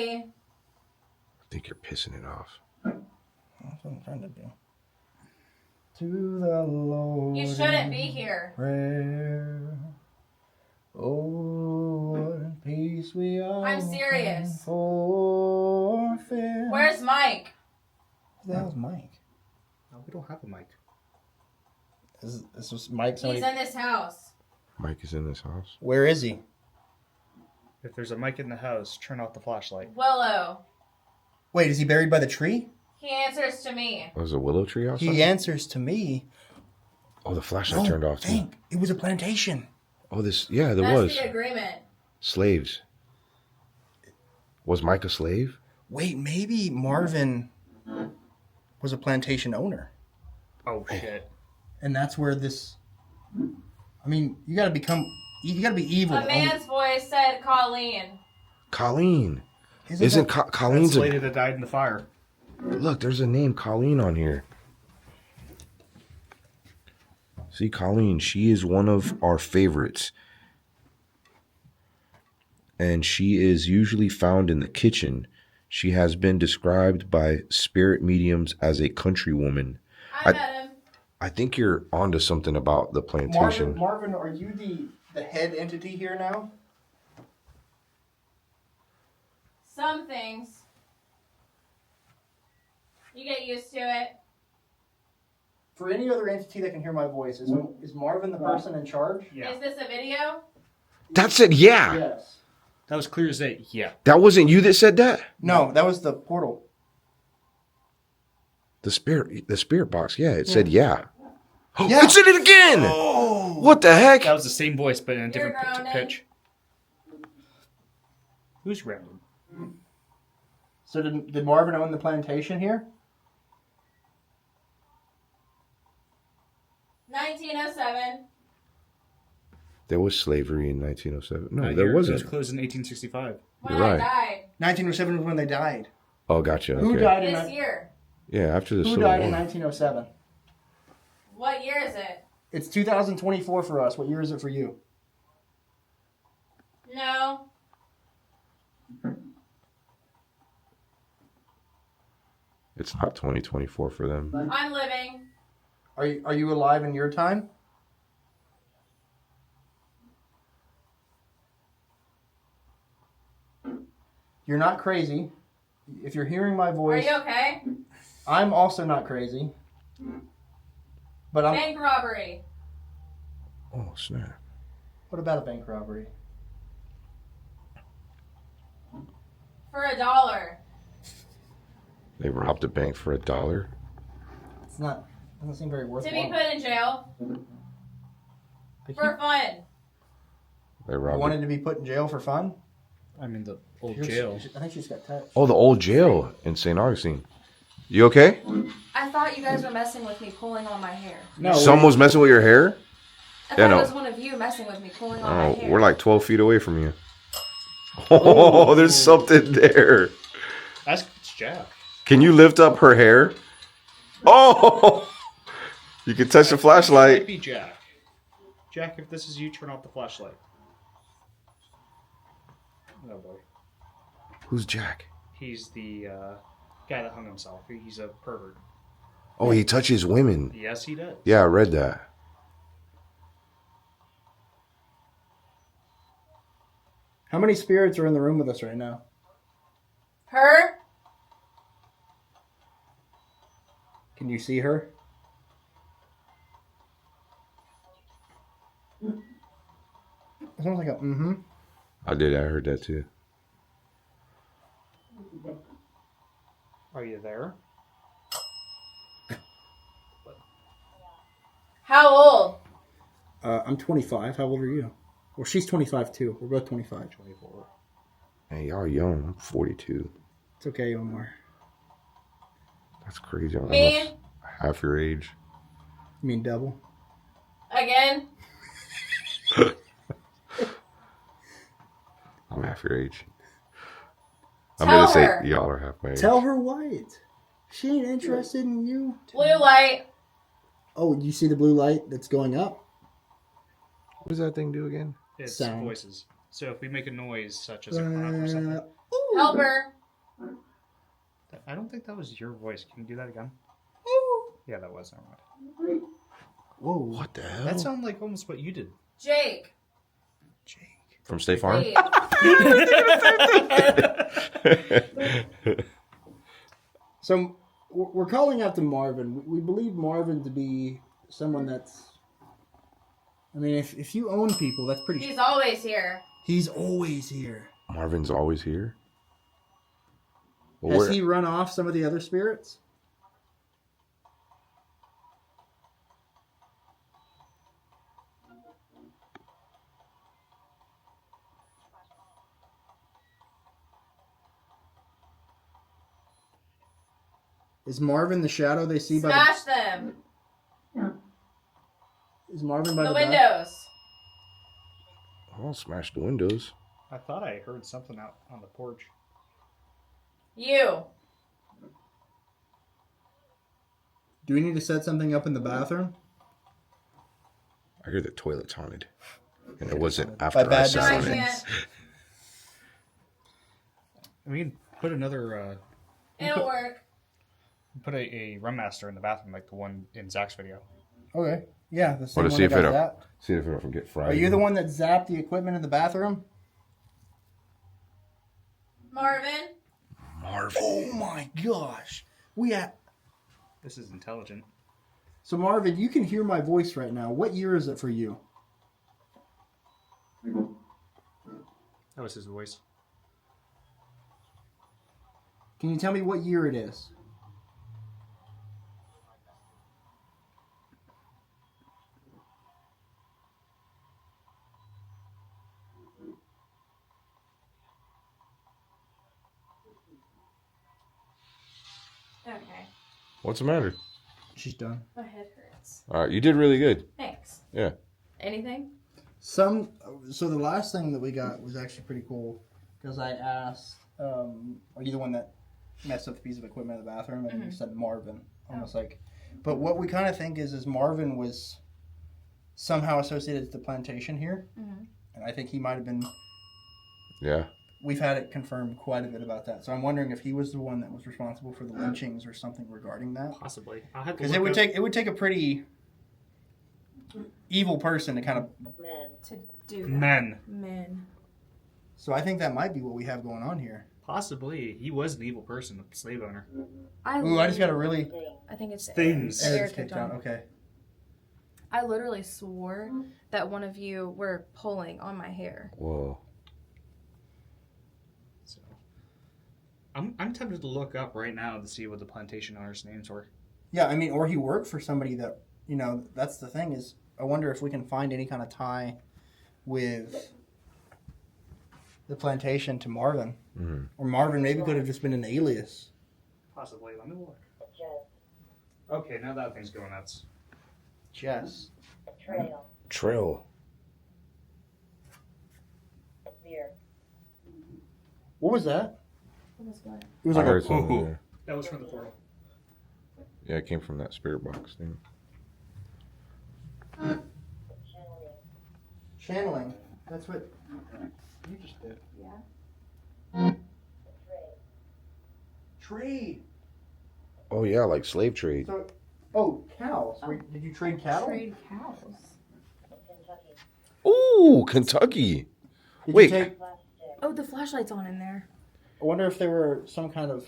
Lily. I think you're pissing it off. That's what I'm trying to do. To the Lord. You shouldn't be here. Prayer. Oh, Lord, peace we are. I'm serious. Forfeit. Where's Mike? Who the hell's Mike? No, we don't have a mic. This was Mike. He's in this house. Mike is in this house. Where is he? If there's a mic in the house, turn off the flashlight. Willow. Wait, is he buried by the tree? He answers to me. Was a willow tree outside? He answers to me. Oh, the flashlight turned off. Dang, it was a plantation. Oh, there That's was. the agreement. Slaves. Was Mike a slave? Wait, maybe Marvin was a plantation owner. Oh, shit. And that's where this... I mean, you gotta be evil. A man's voice said Colleen. Colleen. Isn't Colleen's That's the lady that died in the fire. Look, there's a name Colleen on here. See, Colleen, she is one of our favorites. And she is usually found in the kitchen. She has been described by spirit mediums as a countrywoman. I met him. I think you're onto something about the plantation. Marvin, are you the head entity here now? Some things. You get used to it. For any other entity that can hear my voice, is Marvin the person in charge? Yeah. Is this a video? That's it, yeah. Yes. That was clear as day. Yeah. That wasn't you that said that? No, that was the portal. The spirit box, yeah. It said yeah. Yeah. It said it again! Oh. What the heck? That was the same voice, but in a different You're grounded. pitch. Who's grounded? So did Marvin own the plantation here? 1907. There was slavery in 1907. No, there It was wasn't. closed in 1865. When You're I right. died. 1907 was when they died. Oh, gotcha. Who Okay. died in This year. Yeah, after the Who Civil died in War. 1907? What year is it? It's 2024 for us. What year is it for you? No. It's not 2024 for them. I'm living. Are you alive in your time? You're not crazy. If you're hearing my Are voice, you okay? I'm also not crazy. But I'm. Bank robbery. Oh, snap. What about a bank robbery? For $1. They robbed a bank for $1? It's not. Doesn't seem very To worthwhile. be put in jail. For fun. They robbed Wanted to be put in jail for fun? I mean, the old You're- jail. I think she's got touched. Oh, the old jail in St. Augustine. You okay? I thought you guys were messing with me pulling on my hair. No. Someone was messing with your hair? I Yeah, thought no. it was one of you messing with me pulling on my Oh, hair. we're like 12 feet away from you. Oh, there's something there. That's Jack. Can you lift up her hair? Oh! You can touch the Might flashlight. be Jack. Jack, if this is you, turn off the flashlight. Oh boy. Who's Jack? He's the guy that hung himself. He's a pervert. Oh, he touches women. Yes, he does. Yeah, I read that. How many spirits are in the room with us right now? Her? Can you see her? It sounds like a mm-hmm. I heard that too. Are you there? How old? I'm 25. How old are you? Well, she's 25 too. We're both 25. 24. Hey, y'all young. I'm 42. It's okay, Omar. That's crazy. I'm Me? almost half your age. You mean double? Again? I'm half your age. I'm Tell gonna say her. y'all are half my age. Tell her what? She ain't interested in you. Blue light. Oh, you see the blue light that's going up? What does that thing do again? It's Sound. voices. So if we make a noise such as a clap or something, Help her. I don't think that was your voice. Can you do that again? Yeah, that was. Never mind. Whoa. What the hell? That sounded like almost what you did. Jake. Jake. From State Farm? Please. So we're calling out to Marvin. We believe Marvin to be someone that's. I mean, if you own people, that's pretty. He's always here. He's always here. Marvin's always here? Well, Has he run off some of the other spirits? Is Marvin the shadow they see by Smash them. the... Is Marvin by The the back? windows. I'll smash the windows. I thought I heard something out on the porch. You. Do we need to set something up in the bathroom? I hear the toilet's haunted. And it wasn't after I bad sat No, I on it. can't. We can put another, It'll work. put a rum master in the bathroom like the one in Zach's video. Okay. Yeah, the same Well, to one see if that it'll got zapped. see if it'll get fried. Are you the one that zapped the equipment in the bathroom? Marvin. Marvin. Oh my gosh. This is intelligent. So Marvin, you can hear my voice right now. What year is it for you? That was his voice. Can you tell me what year it is? Okay. What's the matter? She's done. My head hurts. All right, you did really good. Thanks. Yeah. Anything? So the last thing that we got was actually pretty cool because I asked, are you the one that messed up the piece of equipment in the bathroom? And you said Marvin. Almost like, but what we kind of think is Marvin was somehow associated to the plantation here. Mm-hmm. And I think he might have been, Yeah. we've had it confirmed quite a bit about that. So I'm wondering if he was the one that was responsible for the lynchings or something regarding that. Possibly. I'll have to Because look it would take a pretty evil person to kind of. Men. To do that. Men. So I think that might be what we have going on here. Possibly. He was an evil person, a slave owner. Ooh, I just got a really. Thing. I think it's Things. Air It's kicked out. Okay. I literally swore that one of you were pulling on my hair. Whoa. So I'm tempted to look up right now to see what the plantation owners' names were. Yeah, I mean, or he worked for somebody that, you know, that's the thing is, I wonder if we can find any kind of tie with the plantation to Marvin. Mm-hmm. Or Marvin maybe could have just been an alias. Possibly. Let me look. Just. Okay, now that thing's going nuts. Jess. Trail. Trail. Veer. What was that? What was what? It was I like heard a something there. That was from the portal. Yeah, it came from that spirit box thing. Channeling. channeling. That's what you just did. Yeah. Trade. Oh yeah, like slave trade. So, cows. Did you trade cattle? Trade cows. Kentucky. Ooh, Kentucky. Did Wait. You take, Plastic. Oh, the flashlight's on in there. I wonder if they were some kind of.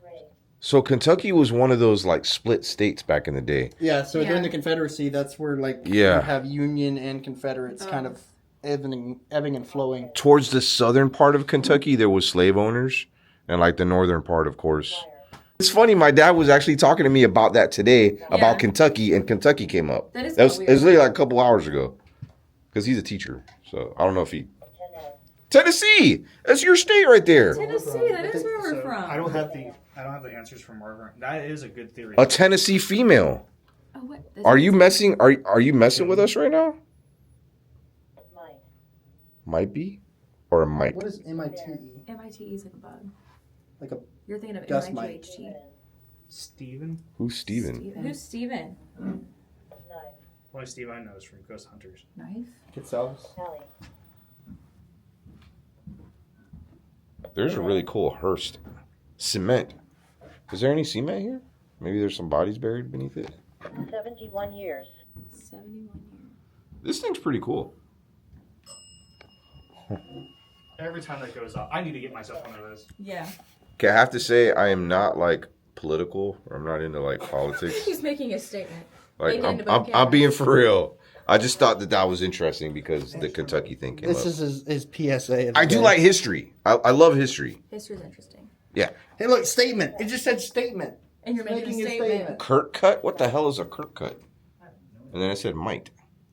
Ring. So Kentucky was one of those like split states back in the day. Yeah. So Yeah. during the Confederacy, that's where like Yeah. you have Union and Confederates kind of ebbing and flowing. Towards the southern part of Kentucky, there was slave owners, and like the northern part, of course. Fire. It's funny. My dad was actually talking to me about that today, Yeah. about Kentucky, and Kentucky came up. That is That was, weird. it was literally like a couple hours ago, because he's a teacher. So I don't know if he. Tennessee, that's your state right there. Tennessee, that is where we're So, from. I don't have the answers from Marvin. That is a good theory. A Tennessee female. Oh, what? Are you messing? Are you messing with us right now? Mine. Might be, or it might. What is MITE? MIT is like a bug. Like a You're thinking of Dust MITHT. Steven? Who's Steven? Who's Steven? Knife. Only Steve I know is from Ghost Hunters. Knife? itself? Tally. There's a really cool Hearst cement. Is there any cement here? Maybe there's some bodies buried beneath it. 71 years. 71 years. This thing's pretty cool. Every time that goes up, I need to get myself one of those. Yeah. Okay, I have to say I am not like political, or I'm not into like politics. He's making a statement. Like Make it into I'm both being cameras. for real. I just thought that was interesting because the Kentucky thing came This up. is his PSA. I do like history. I love history. History's interesting. Yeah. Hey, look, statement. It just said statement. And you're making a statement. Kurt cut? What the hell is a Kurt cut? And then I said might.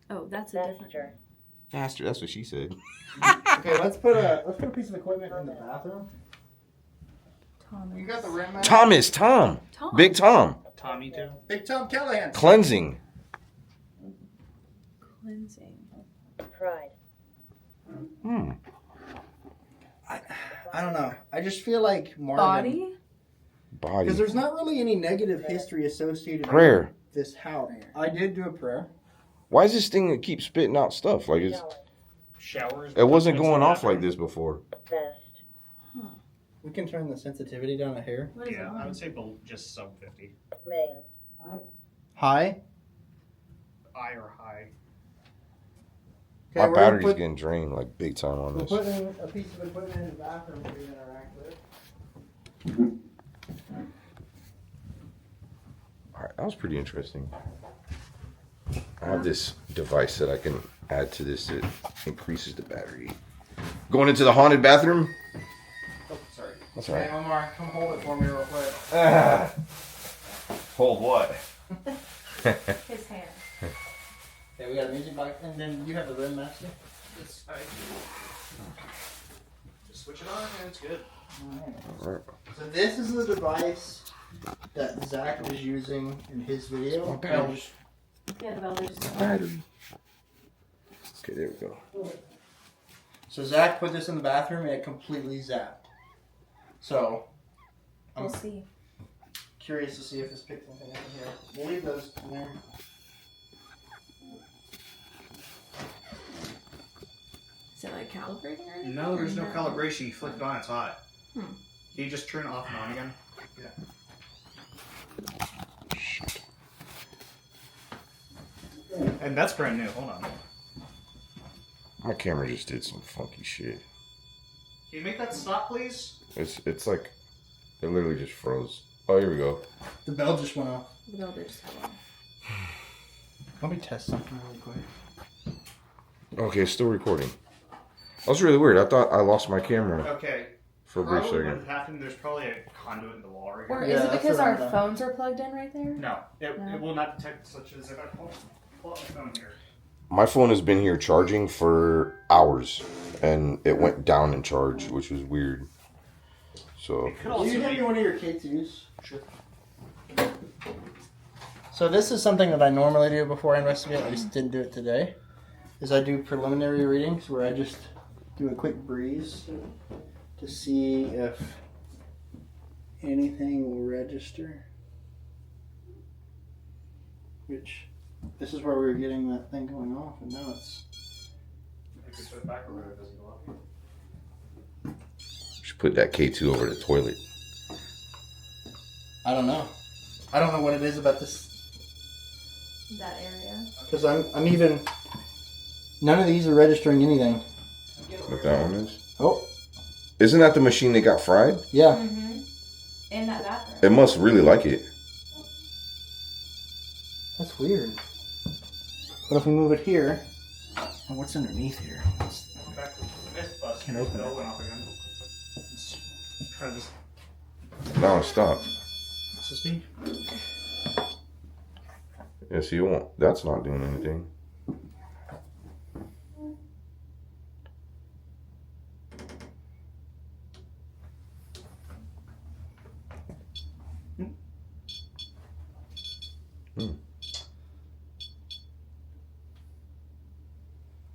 Oh, that's a different. Faster. Faster. That's what she said. Okay, let's put a piece of equipment in the bathroom. Thomas. You got the rim mat? Tom. Tom. Big Tom. Tommy too. Big Tom Callahan. Cleansing. Cleansing. Pride. I don't know. I just feel like Marvin. Body. Body. Because there's not really any negative history associated Prayer. with this house. I did do a prayer. Why is this thing that keeps spitting out stuff? Like Showers. it wasn't going off like this before. Vest. We can turn the sensitivity down to here. What is Yeah, it? I would say just sub 50. Main. High. High or high. My we're gonna battery's put- getting drained like big time on We're this. putting a piece of equipment in the bathroom for you to interact with. Alright, that was pretty interesting. I have this device that I can add to this that increases the battery. Going into the haunted bathroom? Oh, sorry. That's Hey, alright. Omar, come hold it for me real quick. Hold what? His hand. Okay, we got a music box, and then you have the rim master. Just switch it on and it's good. Alright. So this is the device that Zach was using in his video. My battery. Yeah, the bell just. Battery. Okay, there we go. So Zach put this in the bathroom and it completely zapped. So We'll see. curious to see if this picks anything up in here. We'll leave those in there. Is it like calibrating or anything? No, there's no Or calibration. You flick it on, it's hot. Hmm. Can you just turn it off and on again? And that's brand new. Hold on. Can My camera just did some funky shit. you make that stop, please? It's like it literally just froze. Oh, here we go. The bell just went off. The bell did just go off. Let me test something really quick. Okay, it's still recording. That was really weird. I thought I lost my camera Okay. for a brief Probably second. what happened, there's probably a conduit in the wall right Or here. is Yeah, it that's because what our I'm done. phones are plugged in right there? No, it No. will not detect such as if I pull up my phone here. My phone has been here charging for hours, and it went down in charge, which was weird. So It could Do also you have be. one of your K2s? Sure. So this is something that I normally do before I investigate. I just didn't do it today. Is I do preliminary readings where I just do a quick breeze to see if anything will register. Which this is where we were getting that thing going off, and now it's. If you put it back over there, it doesn't go up. should put that K2 over the toilet. I don't know. I don't know what it is about this That area. because I'm even. None of these are registering anything. What that one is? Oh, Isn't that the machine that got fried? yeah. Mm-hmm. In that bathroom. It must really like it. That's weird. But if we move it here, and what's underneath here? Back to the myth bus. Can't open Bell it. went off again. Let's try this. Now it stopped. Is this me? Yeah, see, it won't. That's not doing anything.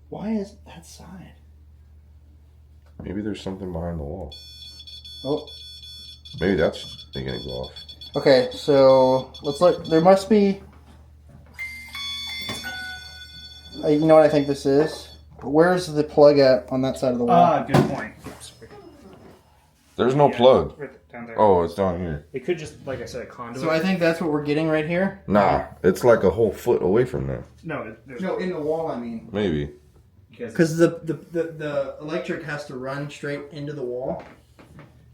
Why is that side? Maybe there's something behind the wall. Oh, Maybe that's making it go off. okay. So let's look. There must be. You know what I think this is? Where's the plug at on that side of the wall? Good point. There's no plug. Right down there. Oh, it's down here. It could just, like I said, a conduit. So I think that's what we're getting right here. Nah, it's like a whole foot away from that. No, there's No, in the wall. I mean, Maybe. because the electric has to run straight into the wall.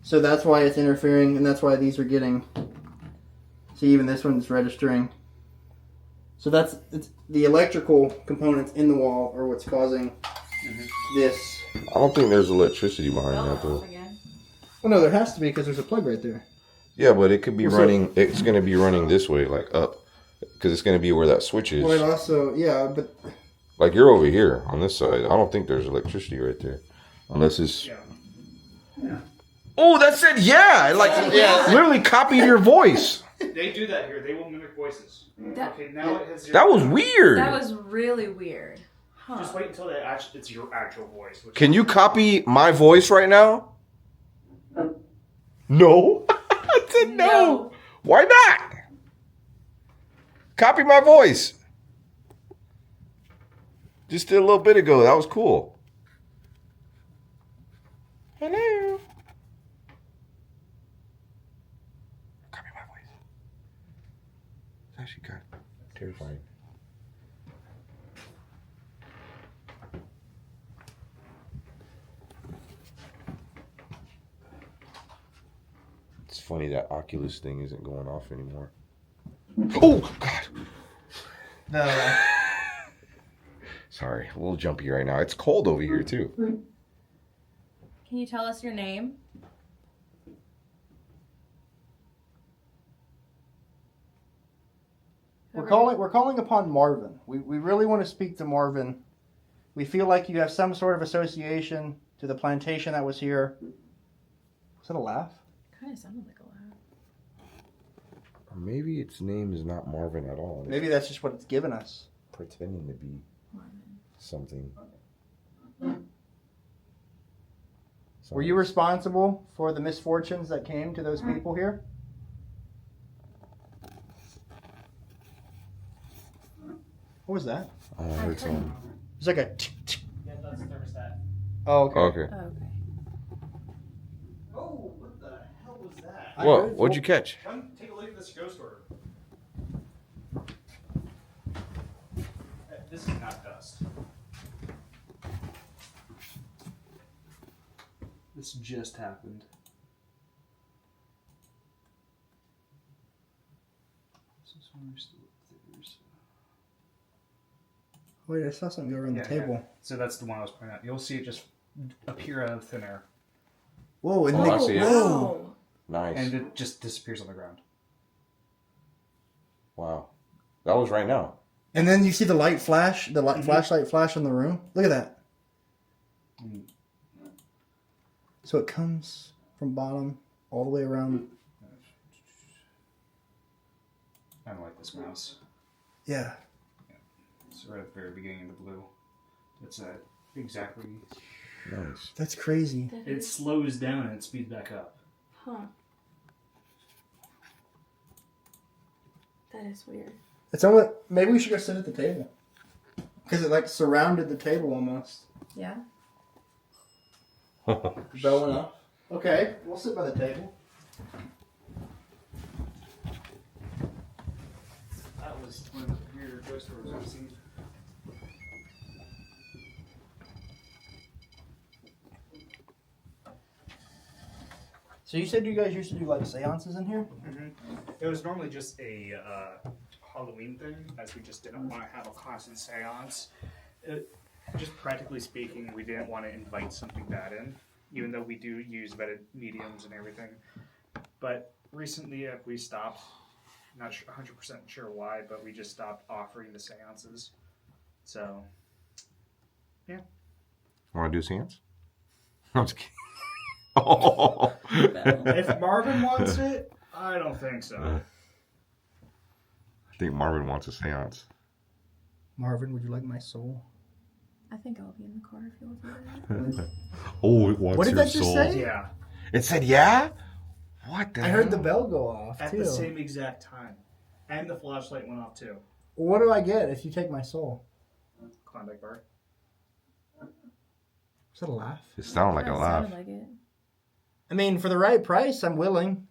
So that's why it's interfering, and that's why these are getting. See, even this one's registering. So it's the electrical components in the wall are what's causing this. I don't think there's electricity behind that though. Again. Well, no, there has to be because there's a plug right there. Yeah, but it could be Well, so- running. It's going to be running this way, like up, because it's going to be where that switch is. Well, it also, yeah, but Like you're over here on this side. I don't think there's electricity right there, unless it's. Yeah. Oh, that said yeah. Like literally copied your voice. They do that here. They will mimic voices. Okay, now it has zero. That was weird. That was really weird. Huh. Just wait until it's your actual voice. Which Can you copy my voice right now? No. I said no. Why not? Copy my voice. Just did a little bit ago. That was cool. Hello. Copy my voice. It's actually kind of terrifying. It's funny that Oculus thing isn't going off anymore. Oh, God. the Sorry, a little jumpy right now. It's cold over here, too. Can you tell us your name? we're calling upon Marvin. We really want to speak to Marvin. We feel like you have some sort of association to the plantation that was here. Was that a laugh? Kind of sounded like a laugh. Maybe its name is not Marvin at all. It's Maybe that's just what it's given us. pretending to be something. Were you responsible for the misfortunes that came to those people here? What was that? I heard something. It's like a tick, tick. Yeah, that's the thermostat. Oh, okay. Okay. Okay. Oh, what the hell was that? I What? heard- What'd you catch? Come take a look at this ghost orb. This is not dust. This just happened. This is when we're still upstairs. Wait, I saw something go around the table. Yeah. So that's the one I was pointing out. You'll see it just appear out of thin air. Whoa, and Oh, I see it. Whoa. Nice. And it just disappears on the ground. Wow. That was right now. And then you see the light flash, the flashlight flash in the room. Look at that. So it comes from bottom all the way around. I don't like this mouse. Yeah. It's right at the very beginning of the blue. It's exactly. Nice. That's crazy. It slows down and it speeds back up. Huh. That is weird. It's almost, maybe we should go sit at the table. Because it like surrounded the table almost. Yeah. Bell went off. Okay, we'll sit by the table. That was one of the weirder ghost stories I've seen. So you said you guys used to do like seances in here? It was normally just a Halloween thing, as we just didn't want to have a constant seance. Just practically speaking, we didn't want to invite something bad in, even though we do use vetted mediums and everything. But recently we stopped, not 100% sure why, but we just stopped offering the seances. So, yeah. Want to do seance? I'm just kidding. Oh. If Marvin wants it, I don't think so. I think Marvin wants a seance. Marvin, would you like my soul? I think I'll be in the car if you'll do that. Oh, it wants What did your that just soul. say? Yeah, It said yeah? What the I hell? heard the bell go off at too. the same exact time. And the flashlight went off too. What do I get if you take my soul? Klondike bar. Is that a laugh? It sounded like a Kinda laugh. sounded like it. I mean, for the right price, I'm willing.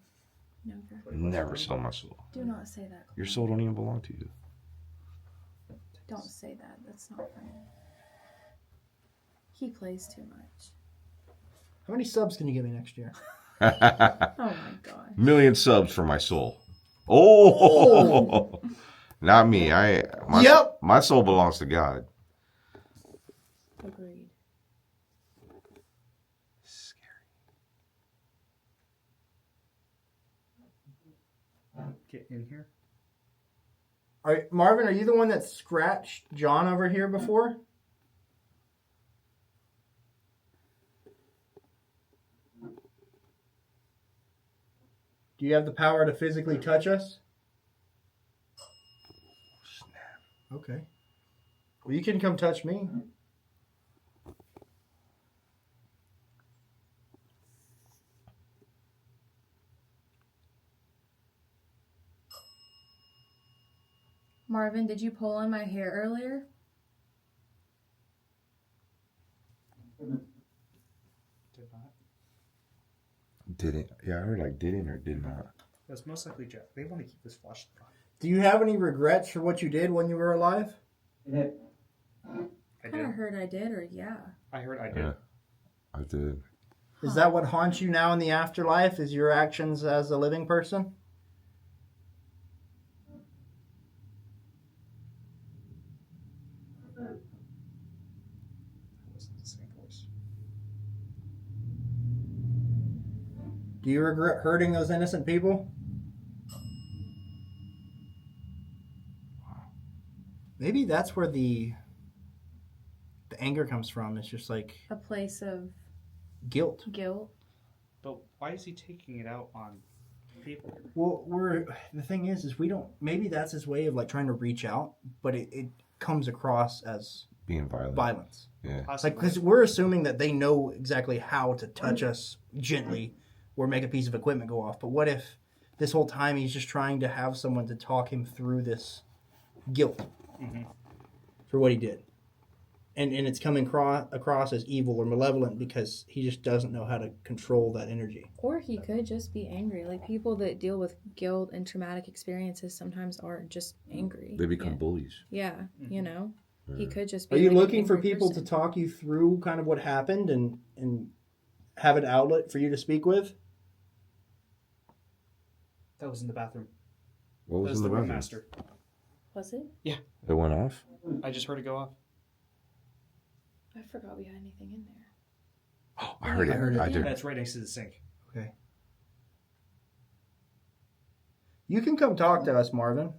Never. Never sell my soul. Do not say that. Your soul don't even belong to you. Don't say that. That's not funny. He plays too much. How many subs can you give me next year? Oh my god. Million subs for my soul. Oh, not me. My soul belongs to God. Agreed. Get in here. Marvin, are you the one that scratched John over here before? Do you have the power to physically touch us? Snap. Okay. Well, you can come touch me. Marvin, did you pull on my hair earlier? Did not. Didn't. Yeah, I heard like didn't or did not. That's most likely Jeff. They want to keep this flashlight on. Do you have any regrets for what you did when you were alive? I Kind of did. heard I did, or yeah. I heard I did. Yeah, I did. Is that what haunts you now in the afterlife? Is your actions as a living person? That wasn't the same voice. Do you regret hurting those innocent people? Maybe that's where the anger comes from. It's just like A place of guilt. guilt. But why is he taking it out on people? Well, the thing is we don't. Maybe that's his way of like trying to reach out, but it comes across as Being violent. violence. Yeah. Like, because we're assuming that they know exactly how to touch us gently or make a piece of equipment go off. But what if this whole time he's just trying to have someone to talk him through this guilt for what he did? And it's coming across as evil or malevolent because he just doesn't know how to control that energy. Or he could just be angry. Like people that deal with guilt and traumatic experiences sometimes are just angry. They become bullies. Yeah, you know. He could just be Are you like an looking for angry people person. to talk you through kind of what happened and have an outlet for you to speak with? That was in the bathroom. What That was was in the the room bathroom? master. Was it? It went off? I just heard it go off. I forgot we had anything in there. Oh, I heard it. I heard it. I did. That's right next to the sink. Okay. You can come talk to us, Marvin.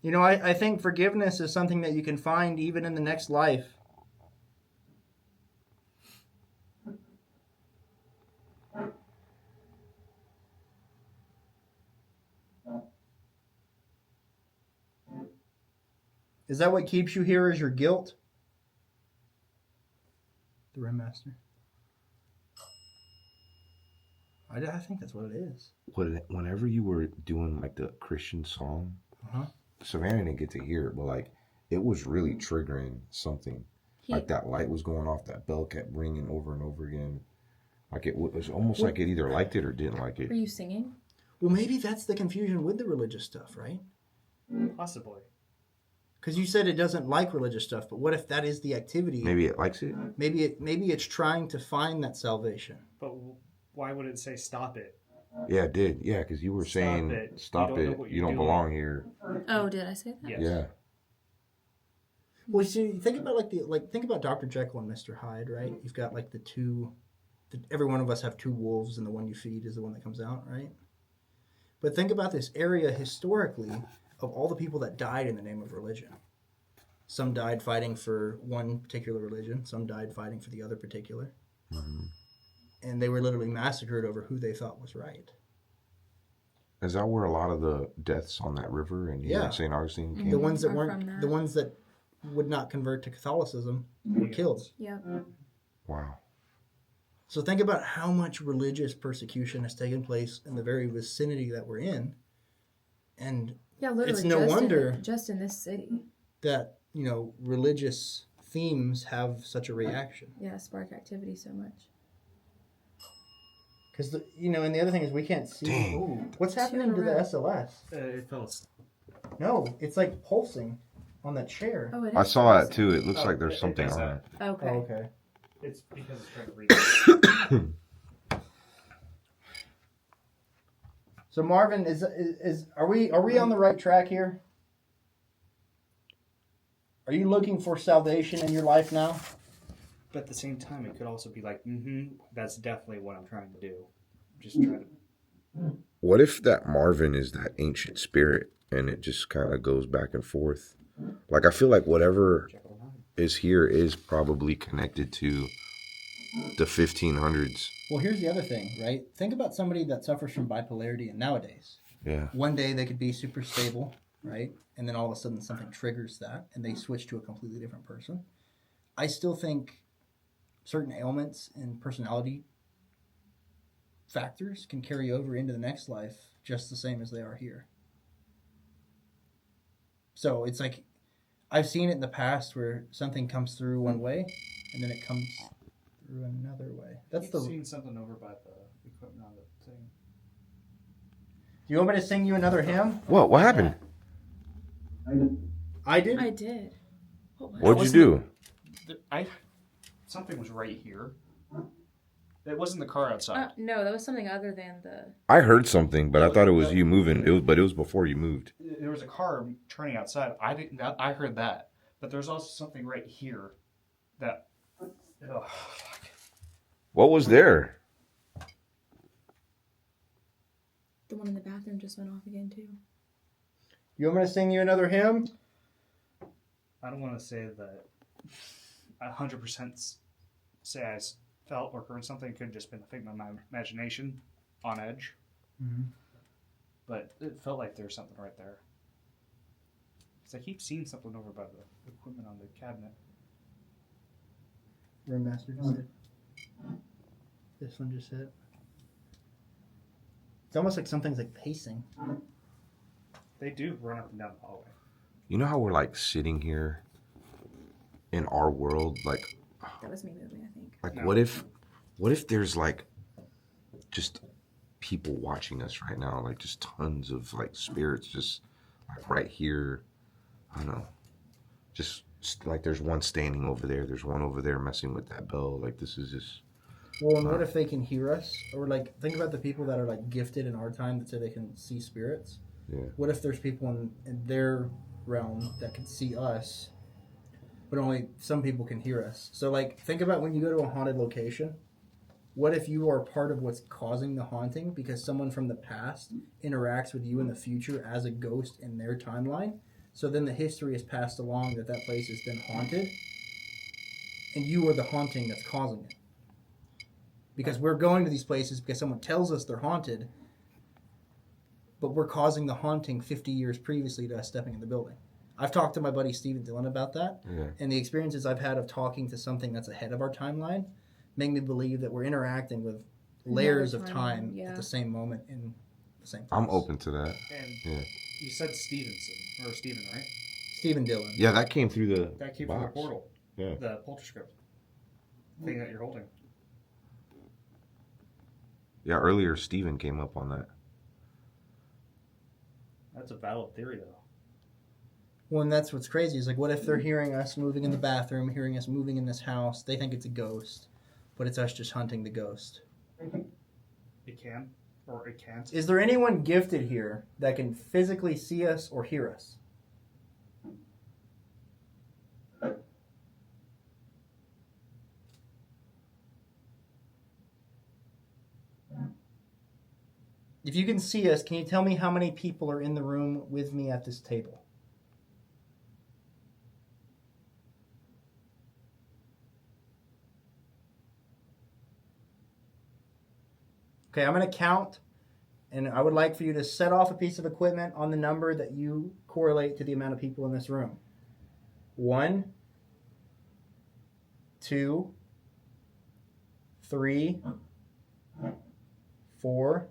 You know, I think forgiveness is something that you can find even in the next life. Is that what keeps you here, is your guilt? The Rim Master. I think that's what it is. Whenever you were doing like the Christian song, Savannah didn't get to hear it, but like it was really triggering something. Like that light was going off, that bell kept ringing over and over again. Like it was almost like it either liked it or didn't like it. Were you singing? Well, maybe that's the confusion with the religious stuff, right? Possibly. Because you said it doesn't like religious stuff, but what if that is the activity? Maybe it likes it. Maybe it's trying to find that salvation. But why would it say stop it? Yeah, it did. Yeah, because you were Stop saying, it. stop You don't know it. what You you're don't doing." belong here. Oh, did I say that? Yes. Yeah. Well, see, think about Dr. Jekyll and Mr. Hyde, right? You've got like every one of us have two wolves, and the one you feed is the one that comes out, right? But think about this area historically of all the people that died in the name of religion. Some died fighting for one particular religion. Some died fighting for the other particular. Mm-hmm. And they were literally massacred over who they thought was right. Is that where a lot of the deaths on that river and Yeah. St. Augustine came? The ones that Or weren't, from that. the ones that would not convert to Catholicism were killed. Yep. Wow. So think about how much religious persecution has taken place in the very vicinity that we're in. And Yeah, literally. It's no wonder- just in this city. that, religious themes have such a reaction. Yeah, spark activity so much. Because, and the other thing is we can't see. Dang. Ooh, what's happening in a to the row. SLS? It felt. No, it's like pulsing on that chair. Oh, it is. I saw that too. It looks like there's it something does on that. it. Okay. Oh, okay. It's because it's trying to read. So Marvin, are we on the right track here? Are you looking for salvation in your life now? But at the same time, it could also be like, that's definitely what I'm trying to do. Just try to. What if that Marvin is that ancient spirit and it just kind of goes back and forth? Like, I feel like whatever is here is probably connected to the 1500s. Well, here's the other thing, right? Think about somebody that suffers from bipolarity and nowadays. Yeah. One day they could be super stable, right? And then all of a sudden something triggers that and they switch to a completely different person. I still think certain ailments and personality factors can carry over into the next life just the same as they are here. So it's like, I've seen it in the past where something comes through one way and then it comes through another way. That's the. Seen something over by the equipment on the thing. Do you want me to sing you another hymn? What happened? I did. I did. What was What'd you do? Something was right here. It wasn't the car outside. No, that was something other than the. I heard something, but I thought it was you moving. But it was before you moved. There was a car turning outside. I heard that, but there's also something right here that. Oh, fuck. What was there? The one in the bathroom just went off again too. You want me to sing you another hymn? I don't want to say that 100% say I felt or heard something. It could have just been a figment of my imagination on edge. Mm-hmm. But it felt like there was something right there. Because I keep seeing something over by the equipment on the cabinet. Room master just hit. This one just hit. It's almost like something's like pacing. They do run up and down the hallway. You know how we're like sitting here in our world, like That was me moving, I think. Like, No. what if there's like just people watching us right now, like just tons of like spirits just like right here. I don't know. Just like there's one standing over there, there's one over there messing with that bell. Like this is just. Well, and what if they can hear us? Or like, think about the people that are like gifted in our time that say they can see spirits. Yeah. What if there's people in their realm that can see us, but only some people can hear us? So like, think about when you go to a haunted location. What if you are part of what's causing the haunting because someone from the past interacts with you in the future as a ghost in their timeline? So then the history is passed along that place has been haunted, and you are the haunting that's causing it. Because we're going to these places because someone tells us they're haunted, but we're causing the haunting 50 years previously to us stepping in the building. I've talked to my buddy Stephen Dillon about that, and the experiences I've had of talking to something that's ahead of our timeline make me believe that we're interacting with layers of time at the same moment in the same place. I'm open to that. And Yeah. you said Stevenson, or Steven, right? Stephen Dillon. Yeah, that came through the That came box. from the portal. Yeah. The polterscript thing that you're holding. Yeah, earlier Steven came up on that. That's a valid theory, though. Well, and that's what's crazy is like, what if they're hearing us moving in the bathroom, hearing us moving in this house? They think it's a ghost, but it's us just hunting the ghost. It can, or it can't. Is there anyone gifted here that can physically see us or hear us? If you can see us, can you tell me how many people are in the room with me at this table? Okay, I'm going to count, and I would like for you to set off a piece of equipment on the number that you correlate to the amount of people in this room. 1, 2, 3, 4.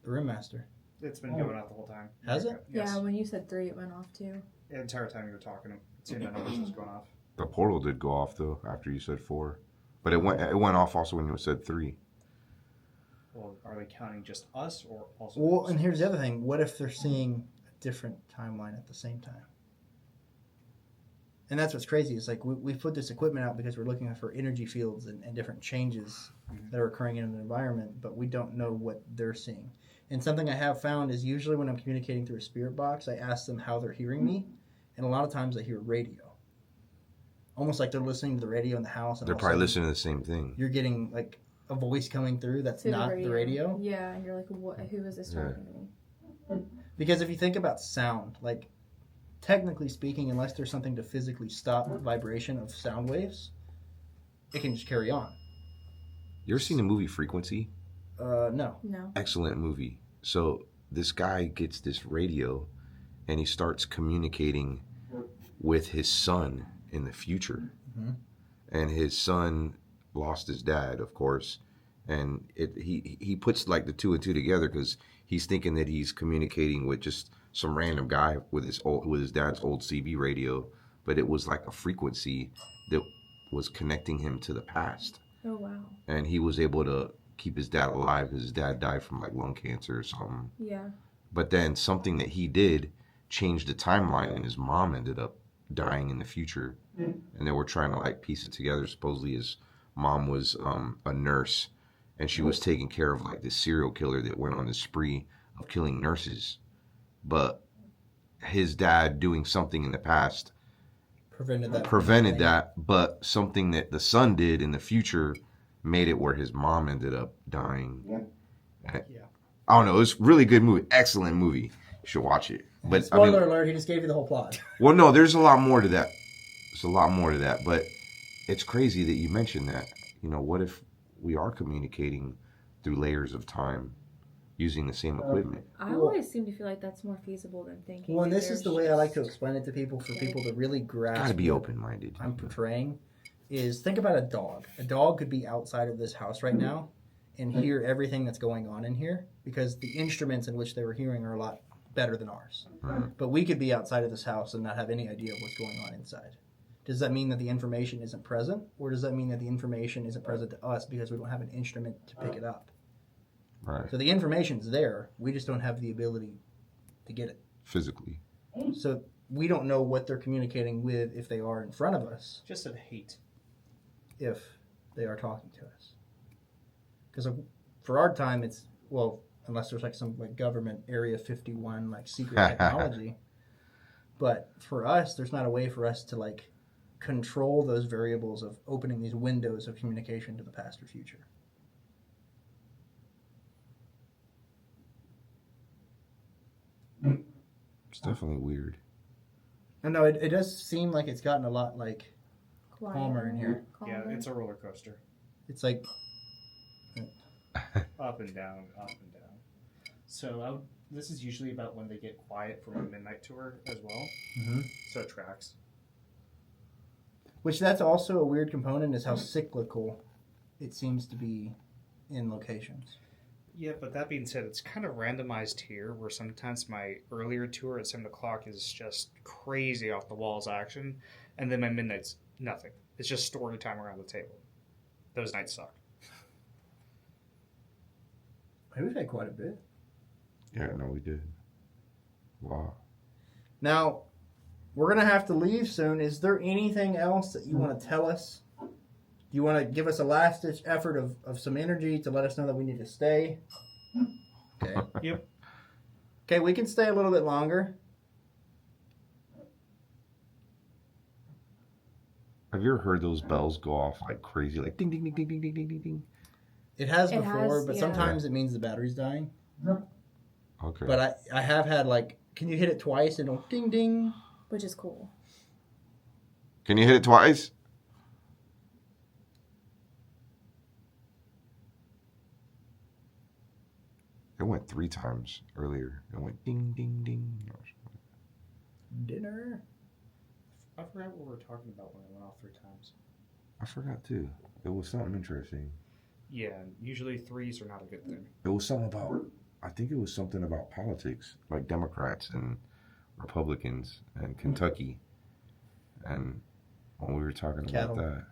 The room master. It's been going off the whole time. Has it? Yes. Yeah, when you said 3, it went off too. The entire time you were talking, it seemed that numbers was going off. The portal did go off though after you said 4, but it went off also when you said 3. Well, are they counting just us or also? Well, and here's the other thing. What if they're seeing a different timeline at the same time? And that's what's crazy. It's like we put this equipment out because we're looking for energy fields and different changes that are occurring in an environment, but we don't know what they're seeing. And something I have found is usually when I'm communicating through a spirit box, I ask them how they're hearing me, and a lot of times I hear radio. Almost like they're listening to the radio in the house. And They're probably listening to the same thing. You're getting like a voice coming through that's Through not the radio. Yeah, and you're like, what? Who is this talking to me? Because if you think about sound, like technically speaking, unless there's something to physically stop vibration of sound waves, it can just carry on. You ever seen the movie Frequency? No. No. Excellent movie. So this guy gets this radio and he starts communicating with his son in the future. Mm-hmm. And his son lost his dad, of course. And he puts like the 2 and 2 together because he's thinking that he's communicating with just some random guy with his dad's old CB radio, but it was like a frequency that was connecting him to the past. Oh, wow. And he was able to keep his dad alive because his dad died from like lung cancer or something. Yeah. But then something that he did changed the timeline, and his mom ended up dying in the future. And they were trying to like piece it together. Supposedly his mom was a nurse, and she was taking care of like this serial killer that went on this spree of killing nurses. But his dad doing something in the past prevented that, but something that the son did in the future made it where his mom ended up dying. Yeah. I don't know. It was a really good movie. Excellent movie. You should watch it. But Spoiler alert, he just gave you the whole plot. Well, no, there's a lot more to that. There's a lot more to that, but it's crazy that you mentioned that. You know, what if we are communicating through layers of time using the same equipment? I always seem to feel like that's more feasible than thinking. Well, and that this is the way I like to explain it to people for people to really grasp. Gotta be what open-minded. I'm portraying is think about a dog. A dog could be outside of this house right now and hear everything that's going on in here because the instruments in which they were hearing are a lot better than ours. But we could be outside of this house and not have any idea of what's going on inside. Does that mean that the information isn't present, or does that mean that the information isn't present to us because we don't have an instrument to pick it up? Right. So the information's there, we just don't have the ability to get it. Physically. So we don't know what they're communicating with if they are in front of us, Just said hate. if they are talking to us. Because for our time, it's, well, unless there's like some like government Area 51 like secret technology. But for us, there's not a way for us to like control those variables of opening these windows of communication to the past or future. It's definitely weird. And no, it does seem like it's gotten a lot like Quiet. calmer in here. Yeah, Calmer. it's a roller coaster. It's like Up and down, up and down. So this is usually about when they get quiet from a midnight tour as well. Mhm. So it tracks. Which that's also a weird component is how cyclical it seems to be in locations. Yeah, but that being said, it's kind of randomized here, where sometimes my earlier tour at 7 o'clock is just crazy off the walls action, and then my midnight's nothing. It's just story time around the table. Those nights suck. We've had quite a bit. Yeah, no, we did. Wow. Now, we're going to have to leave soon. Is there anything else that you want to tell us? Do you want to give us a last-ditch effort of some energy to let us know that we need to stay? Okay. Yep. Okay, we can stay a little bit longer. Have you ever heard those bells go off like crazy, like ding, ding, ding, ding, ding, ding, ding, ding, ding? It has It before, has, but yeah. sometimes it means the battery's dying. Okay. But I have had, like, can you hit it twice and it'll ding, ding? Which is cool. Can you hit it twice? It went 3 times earlier. It went ding, ding, ding. Dinner. I forgot what we were talking about when it went off 3 times. I forgot too. It was something interesting. Yeah, usually 3s are not a good thing. It was something about I think it was something about politics, like Democrats and Republicans and Kentucky. And when we were talking Cattle. about that,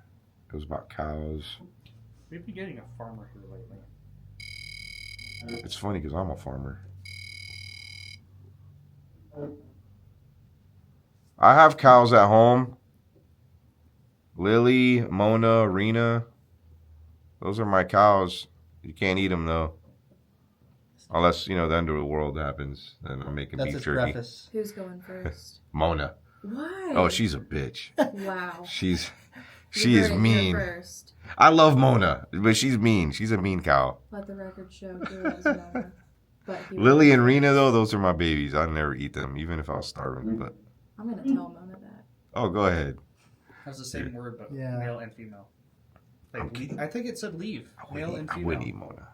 it was about cows. We've been getting a farmer here lately. It's funny because I'm a farmer. I have cows at home. Lily, Mona, Rena. Those are my cows. You can't eat them though. Unless, the end of the world happens. Then I'm making That's beef its jerky. preface. Who's going first? Mona. Why? Oh, she's a bitch. Wow. She You is heard it here mean. First. I love Mona, but she's mean. She's a mean cow. Let the record show who was Mona. But he Lily was and Rena, first. though, those are my babies. I'd never eat them, even if I was starving. But I'm gonna tell Mona that. oh, go ahead. That's the same word, but Yeah. male and female. I'm Like, kidding. I think it said leave. Male and I female. wouldn't eat Mona.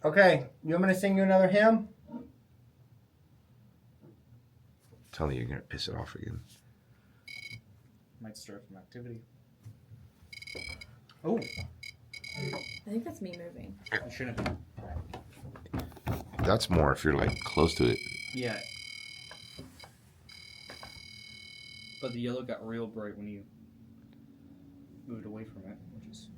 Okay, you want me to sing you another hymn? I'm telling you, you're gonna piss it off again. Might start from activity. Oh, I think that's me moving. I shouldn't be. That's more if you're like close to it. Yeah. But the yellow got real bright when you moved away from it, which is...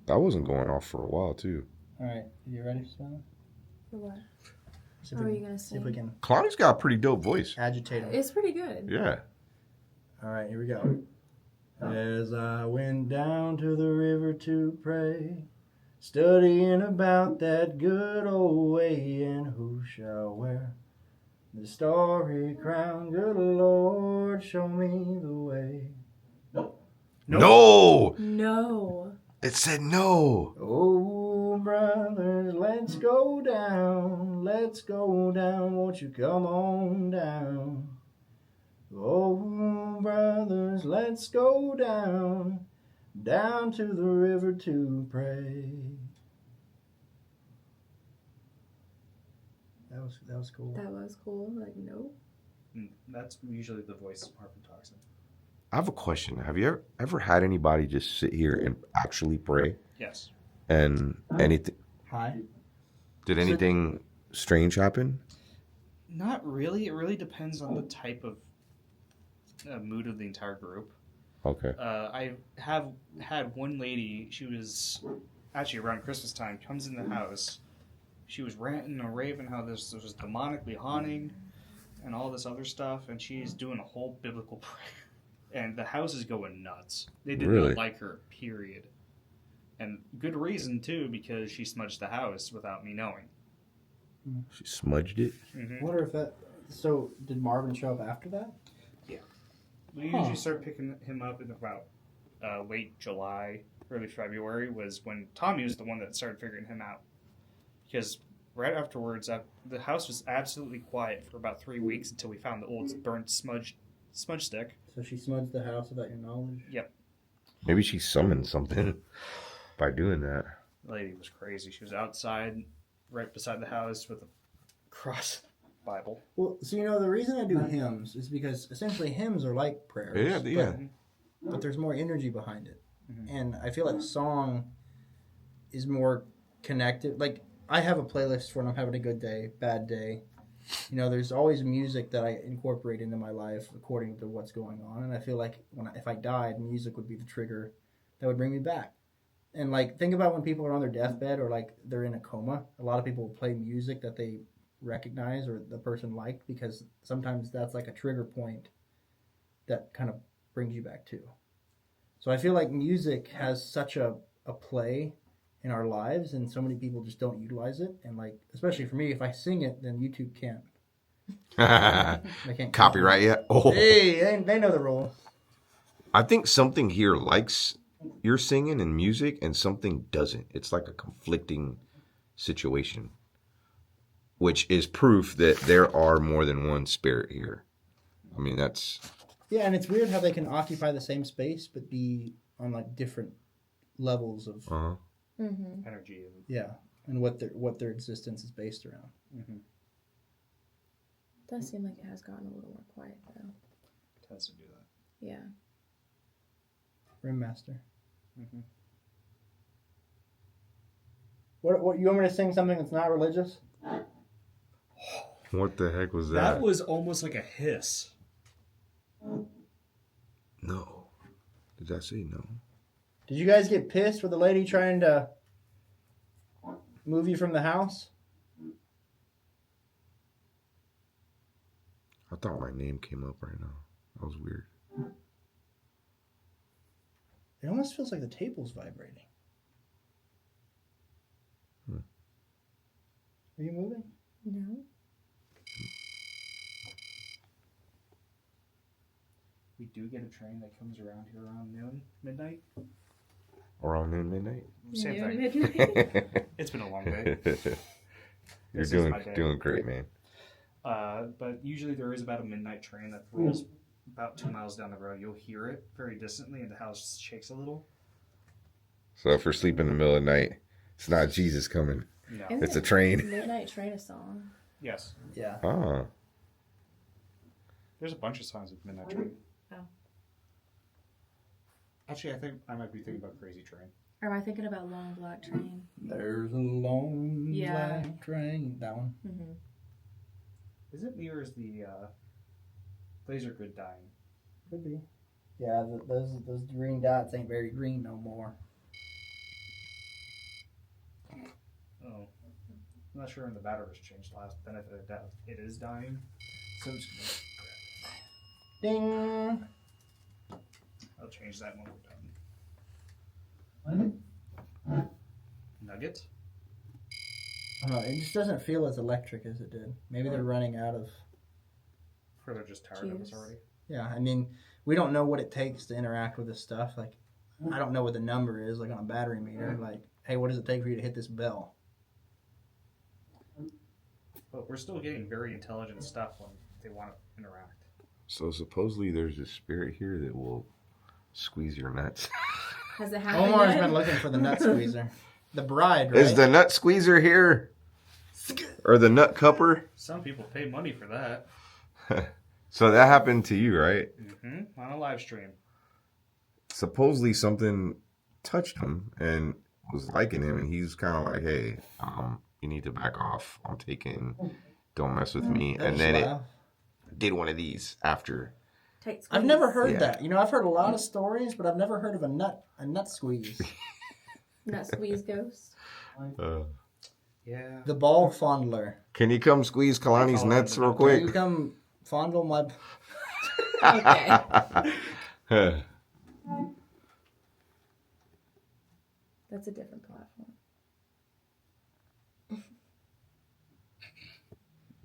That wasn't going off for a while too. All right, you ready, Savannah? For what? See How are you gonna see if we sing? can Kalani's got a pretty dope voice. agitate him. It's pretty good. Yeah. All right, here we go. As I went down to the river to pray, studying about that good old way, and who shall wear the starry crown? Good Lord, show me the way. No! No. It said no. Oh, brothers, let's go down, won't you come on down? Oh, brothers, let's go down to the river to pray. That was cool. That was cool. Like, no. That's usually the voice Marvin talks in. I have a question. Have you ever had anybody just sit here and actually pray? Yes. And anything? Hi. Did anything strange happen? Not really. It really depends on the type of mood of the entire group. Okay. I have had one lady, she was actually around Christmas time, comes in the house. She was ranting and raving how this was demonically haunting and all this other stuff, and she's doing a whole biblical prayer. And the house is going nuts. They did Really? not like her, period. And good reason, too, because she smudged the house without me knowing. She smudged it. Mm-hmm. I wonder if that. So, did Marvin show up after that? We usually start picking him up in about late July, early February was when Tommy was the one that started figuring him out. Because right afterwards, the house was absolutely quiet for about 3 weeks until we found the old burnt smudge stick. So she smudged the house without your knowledge? Yep. Maybe she summoned something by doing that. The lady was crazy. She was outside, right beside the house with a cross Bible. Well, so the reason I do hymns is because essentially hymns are like prayers. Yeah. But there's more energy behind it. Mm-hmm. And I feel like song is more connected. Like, I have a playlist for when I'm having a good day, bad day. There's always music that I incorporate into my life according to what's going on. And I feel like if I died, music would be the trigger that would bring me back. And, like, think about when people are on their deathbed or, like, they're in a coma. A lot of people will play music that they recognize or the person liked because sometimes that's like a trigger point that kind of brings you back too. So I feel like music has such a play in our lives and so many people just don't utilize it. And, like, especially for me, if I sing it, then YouTube can't. They can't Copyright yet? Oh. Hey, they know the rules. I think something here likes your singing and music and something doesn't. It's like a conflicting situation, which is proof that there are more than one spirit here. I mean, that's... Yeah, and it's weird how they can occupy the same space but be on, like, different levels of Mm-hmm. Energy. and what their existence is based around. Mm-hmm. Does seem like it has gotten a little more quiet though. Tends to do that. Yeah. Rim Master. Mm-hmm. What you want me to sing something that's not religious? What the heck was That was almost like a hiss. No. Did I say no? Did you guys get pissed with the lady trying to move you from the house? I thought my name came up right now. That was weird. It almost feels like the table's vibrating. Are you moving? No. We do get a train that comes around here around noon, midnight. Around noon, midnight? Same Noon, thing. midnight. It's been a long day. You're This is my day. doing great, man. But usually there is about a midnight train that rolls about 2 miles down the road. You'll hear it very distantly, and the house shakes a little. So if we're sleeping in the middle of the night, it's not Jesus coming. No. It's a train. Midnight Train a song. Yes. Yeah. Ah. There's a bunch of songs with midnight train. Oh. Actually, I think I might be thinking about Crazy Train. Or am I thinking about Long Black Train? There's a long Yeah. black train. That one. Mm-hmm. Is it me or is the laser good dying? Could be. Yeah, those green dots ain't very green no more. Oh. I'm not sure when the battery was changed last, then if it is dying. So I'm just Ding. I'll change that when we're done. Nugget? It just doesn't feel as electric as it did. Maybe they're running out of... Or they're just tired of us Juice. already. Yeah, I mean, we don't know what it takes to interact with this stuff. Like, I don't know what the number is, like on a battery meter. Like, hey, what does it take for you to hit this bell? But we're still getting very intelligent stuff when they want to interact. So supposedly there's a spirit here that will squeeze your nuts. Has it happened Omar's yet? been looking for the nut squeezer. The bride, right? Is the nut squeezer here? Or the nut cupper? Some people pay money for that. So that happened to you, right? Mm-hmm. On a live stream. Supposedly something touched him and was liking him, and he's kind of like, hey, you need to back off. I'm taking, don't mess with me. And then it did one of these after. Tight I've squeeze. never heard Yeah. that. You know, I've heard a lot of stories, but I've never heard of a nut squeeze. Nut squeeze ghost. Yeah. The ball fondler. Can you come squeeze Kalani's nuts real Can you quick? come fondle my... Okay. That's a different platform.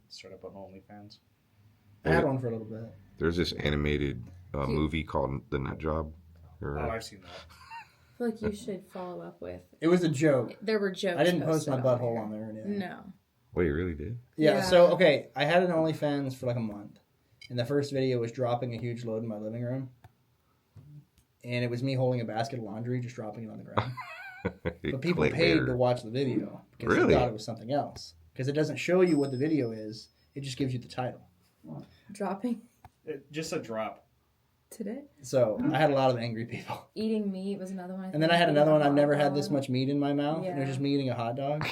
Start up on OnlyFans. I had one for a little bit. There's this animated movie called The Nut Job. Oh, I've seen that. I feel like you should follow up with. It was a joke. There were jokes. I didn't post posted my butthole here. on there or anything. No. Wait, you really did? Yeah, Yeah. so, okay, I had an OnlyFans for like a month. And the first video was dropping a huge load in my living room. And it was me holding a basket of laundry, just dropping it on the ground. But people paid to watch the video because Really? they thought it was something else. Because it doesn't show you what the video is, it just gives you the title. Dropping Just a drop. today. So I had a lot of angry people. Eating meat was another one. And then I had another one, I've never had this much meat in my mouth. And it was Yeah. just me eating a hot dog.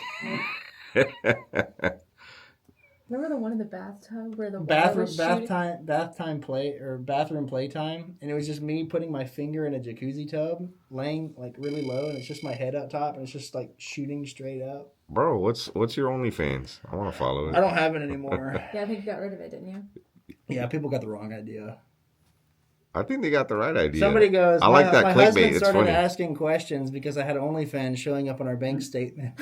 Remember the one in the bathtub where the water was shooting? Bathroom playtime, and it was just me putting my finger in a jacuzzi tub, laying like really low, and it's just my head up top, and it's just like shooting straight up. Bro, what's your OnlyFans? I want to follow it. I don't have it anymore. Yeah, I think you got rid of it, didn't you? Yeah, people got the wrong idea. I think they got the right idea. Somebody goes, I like that my clickbait. husband It's started funny. asking questions because I had OnlyFans showing up on our bank statement.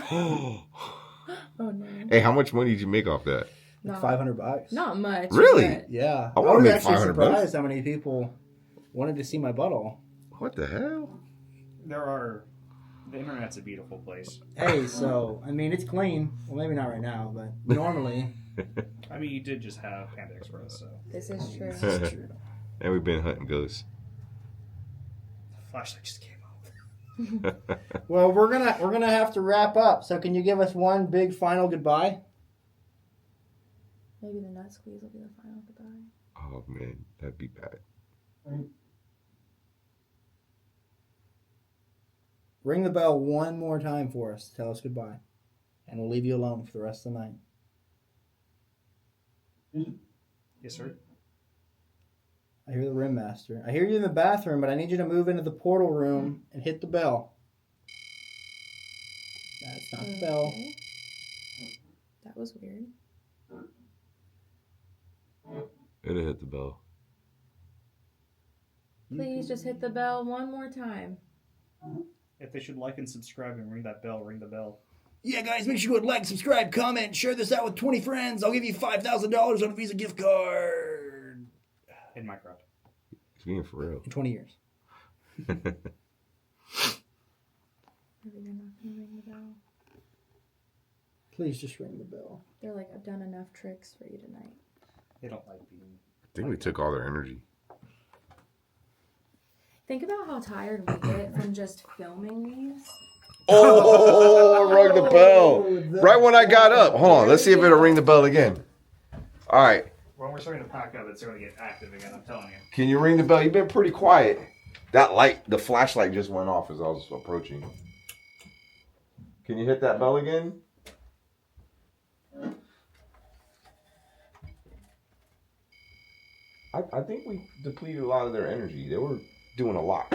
Oh no. Hey, how much money did you make off that? Not, $500. not much. Really? but Yeah. I I wanna was make actually $500. surprised how many people wanted to see my butthole. What the hell? The internet's a beautiful place. Hey, so, I mean, it's clean. Well, maybe not right now, but normally. I mean, you did just have Panda Express, so. This is true. And we've been hunting ghosts. The flashlight just came out. Well, we're gonna have to wrap up. So, can you give us one big final goodbye? Maybe the nut squeeze will be the final goodbye. Oh man, that'd be bad. Ring the bell one more time for us. Tell us goodbye. and we'll leave you alone for the rest of the night. Yes, sir. I hear the rim master. I hear you in the bathroom, but I need you to move into the portal room and hit the bell. That's not the bell. Okay. That was weird. It'll hit the bell. Please just hit the bell one more time. If they should like and subscribe and ring that bell, ring the bell. Yeah, guys, make sure you go like, subscribe, comment, share this out with 20 friends. I'll give you $5,000 on a Visa gift card. In Minecraft. It's being for real. In 20 years. Maybe they're not gonna ring the bell. Please just ring the bell. They're like, I've done enough tricks for you tonight. They don't like being... I think we took all their energy. Think about how tired we get from just filming these. Oh, rung the bell. Right when I got up. Hold on, let's see if it'll ring the bell again. All right. When we're starting to pack up, it's going to get active again, I'm telling you. Can you ring the bell? You've been pretty quiet. That light, the flashlight just went off as I was approaching. Can you hit that bell again? I think we depleted a lot of their energy. They were doing a lot.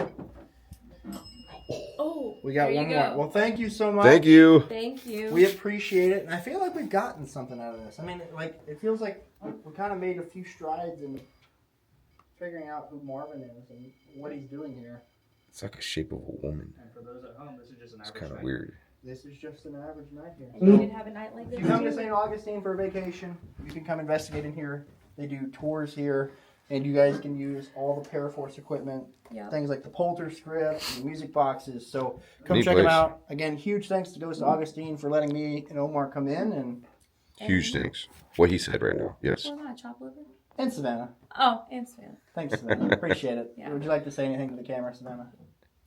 Oh, We got there one you more. go. Well, thank you so much. Thank you. Thank you. We appreciate it, and I feel like we've gotten something out of this. I mean, like, it feels like we kind of made a few strides in figuring out who Marvin is and what he's doing here. It's like a shape of a woman. And for those at home, this is just an It's average kind of night. weird. This is just an average night here. And you did have a night like If this you come to too? St. Augustine for a vacation, you can come investigate in here. They do tours here, and you guys can use all the Paraforce equipment, Yep. things like the Polter script, the music boxes. So come Neat check them place. out. Again, huge thanks to Ghost Augustine for letting me and Omar come in, and Huge things. What he said right now. Yes. What am I, chopped liver? Savannah. Oh, and Savannah. Thanks, Savannah. Appreciate it. Yeah. Would you like to say anything to the camera, Savannah?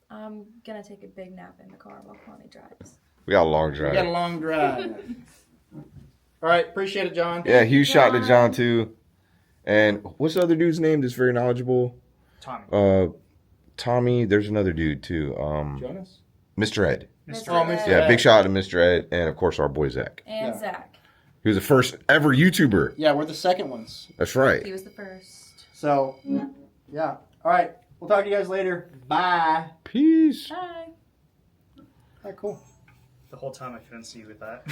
I'm gonna take a big nap in the car while Kalani drives. We got a long We got a drive. long drive. All right, appreciate it, John. Yeah, huge shout to John. John too. And what's the other dude's name that's very knowledgeable? Tommy. Tommy. There's another dude too. Jonas? Mr. Ed. Mr. Oh, Mr. Yeah, Ed. big shout out to Mr. Ed, and of course our boy Zach. And Yeah. Zach. He was the first ever YouTuber. Yeah, we're the second ones. That's right. He was the first. So, yeah. All right, we'll talk to you guys later. Bye. Peace. Bye. All right, cool. The whole time I couldn't see with that.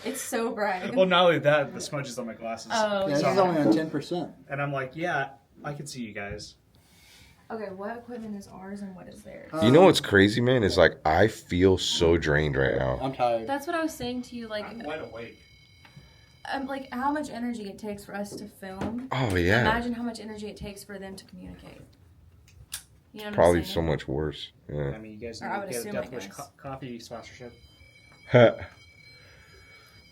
It's so bright. Well, not only that, the smudges on my glasses. Oh, Yeah, this is yeah. only on 10%. And I'm like, yeah, I can see you guys. Okay, what equipment is ours and what is theirs? You know what's crazy, man? Is like I feel so drained right now. I'm tired. That's what I was saying to you. Like, I'm wide awake. like how much energy it takes for us to film. Oh yeah. Imagine how much energy it takes for them to communicate. You know what Probably I'm so saying? much worse. Yeah. I mean, you guys Or I need would to get a assume, Death I Wish guess. coffee sponsorship.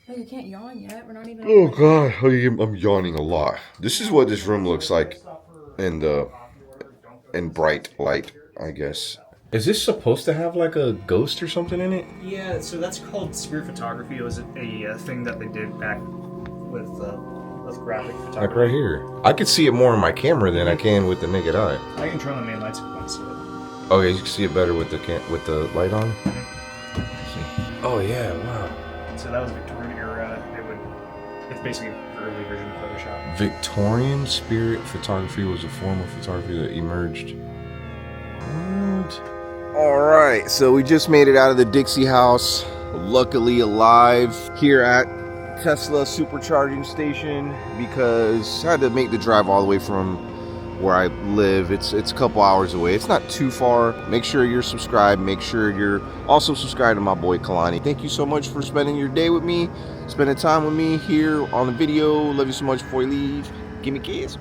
No, you can't yawn yet. We're not even. Oh god, I'm yawning a lot. This is what this room looks like in bright light, I guess. Is this supposed to have like a ghost or something in it? Yeah, so that's called spirit photography. It was a thing that they did back with graphic photography. Like right here. I could see it more on my camera than I can with the naked eye. I can turn on the main lights if you want to see it. Oh yeah, you can see it better with the light on. Oh yeah, wow. So that was Victorian era. It's basically an early version of Photoshop. Victorian spirit photography was a form of photography that emerged. What? Alright, so we just made it out of the Dixie House. Luckily alive here at Tesla supercharging station because I had to make the drive all the way from where I live. It's a couple hours away. It's not too far. Make sure you're subscribed. Make sure you're also subscribed to my boy Kalani. Thank you so much for spending your day with me, spending time with me here on the video. Love you so much before you leave. Give me a kiss.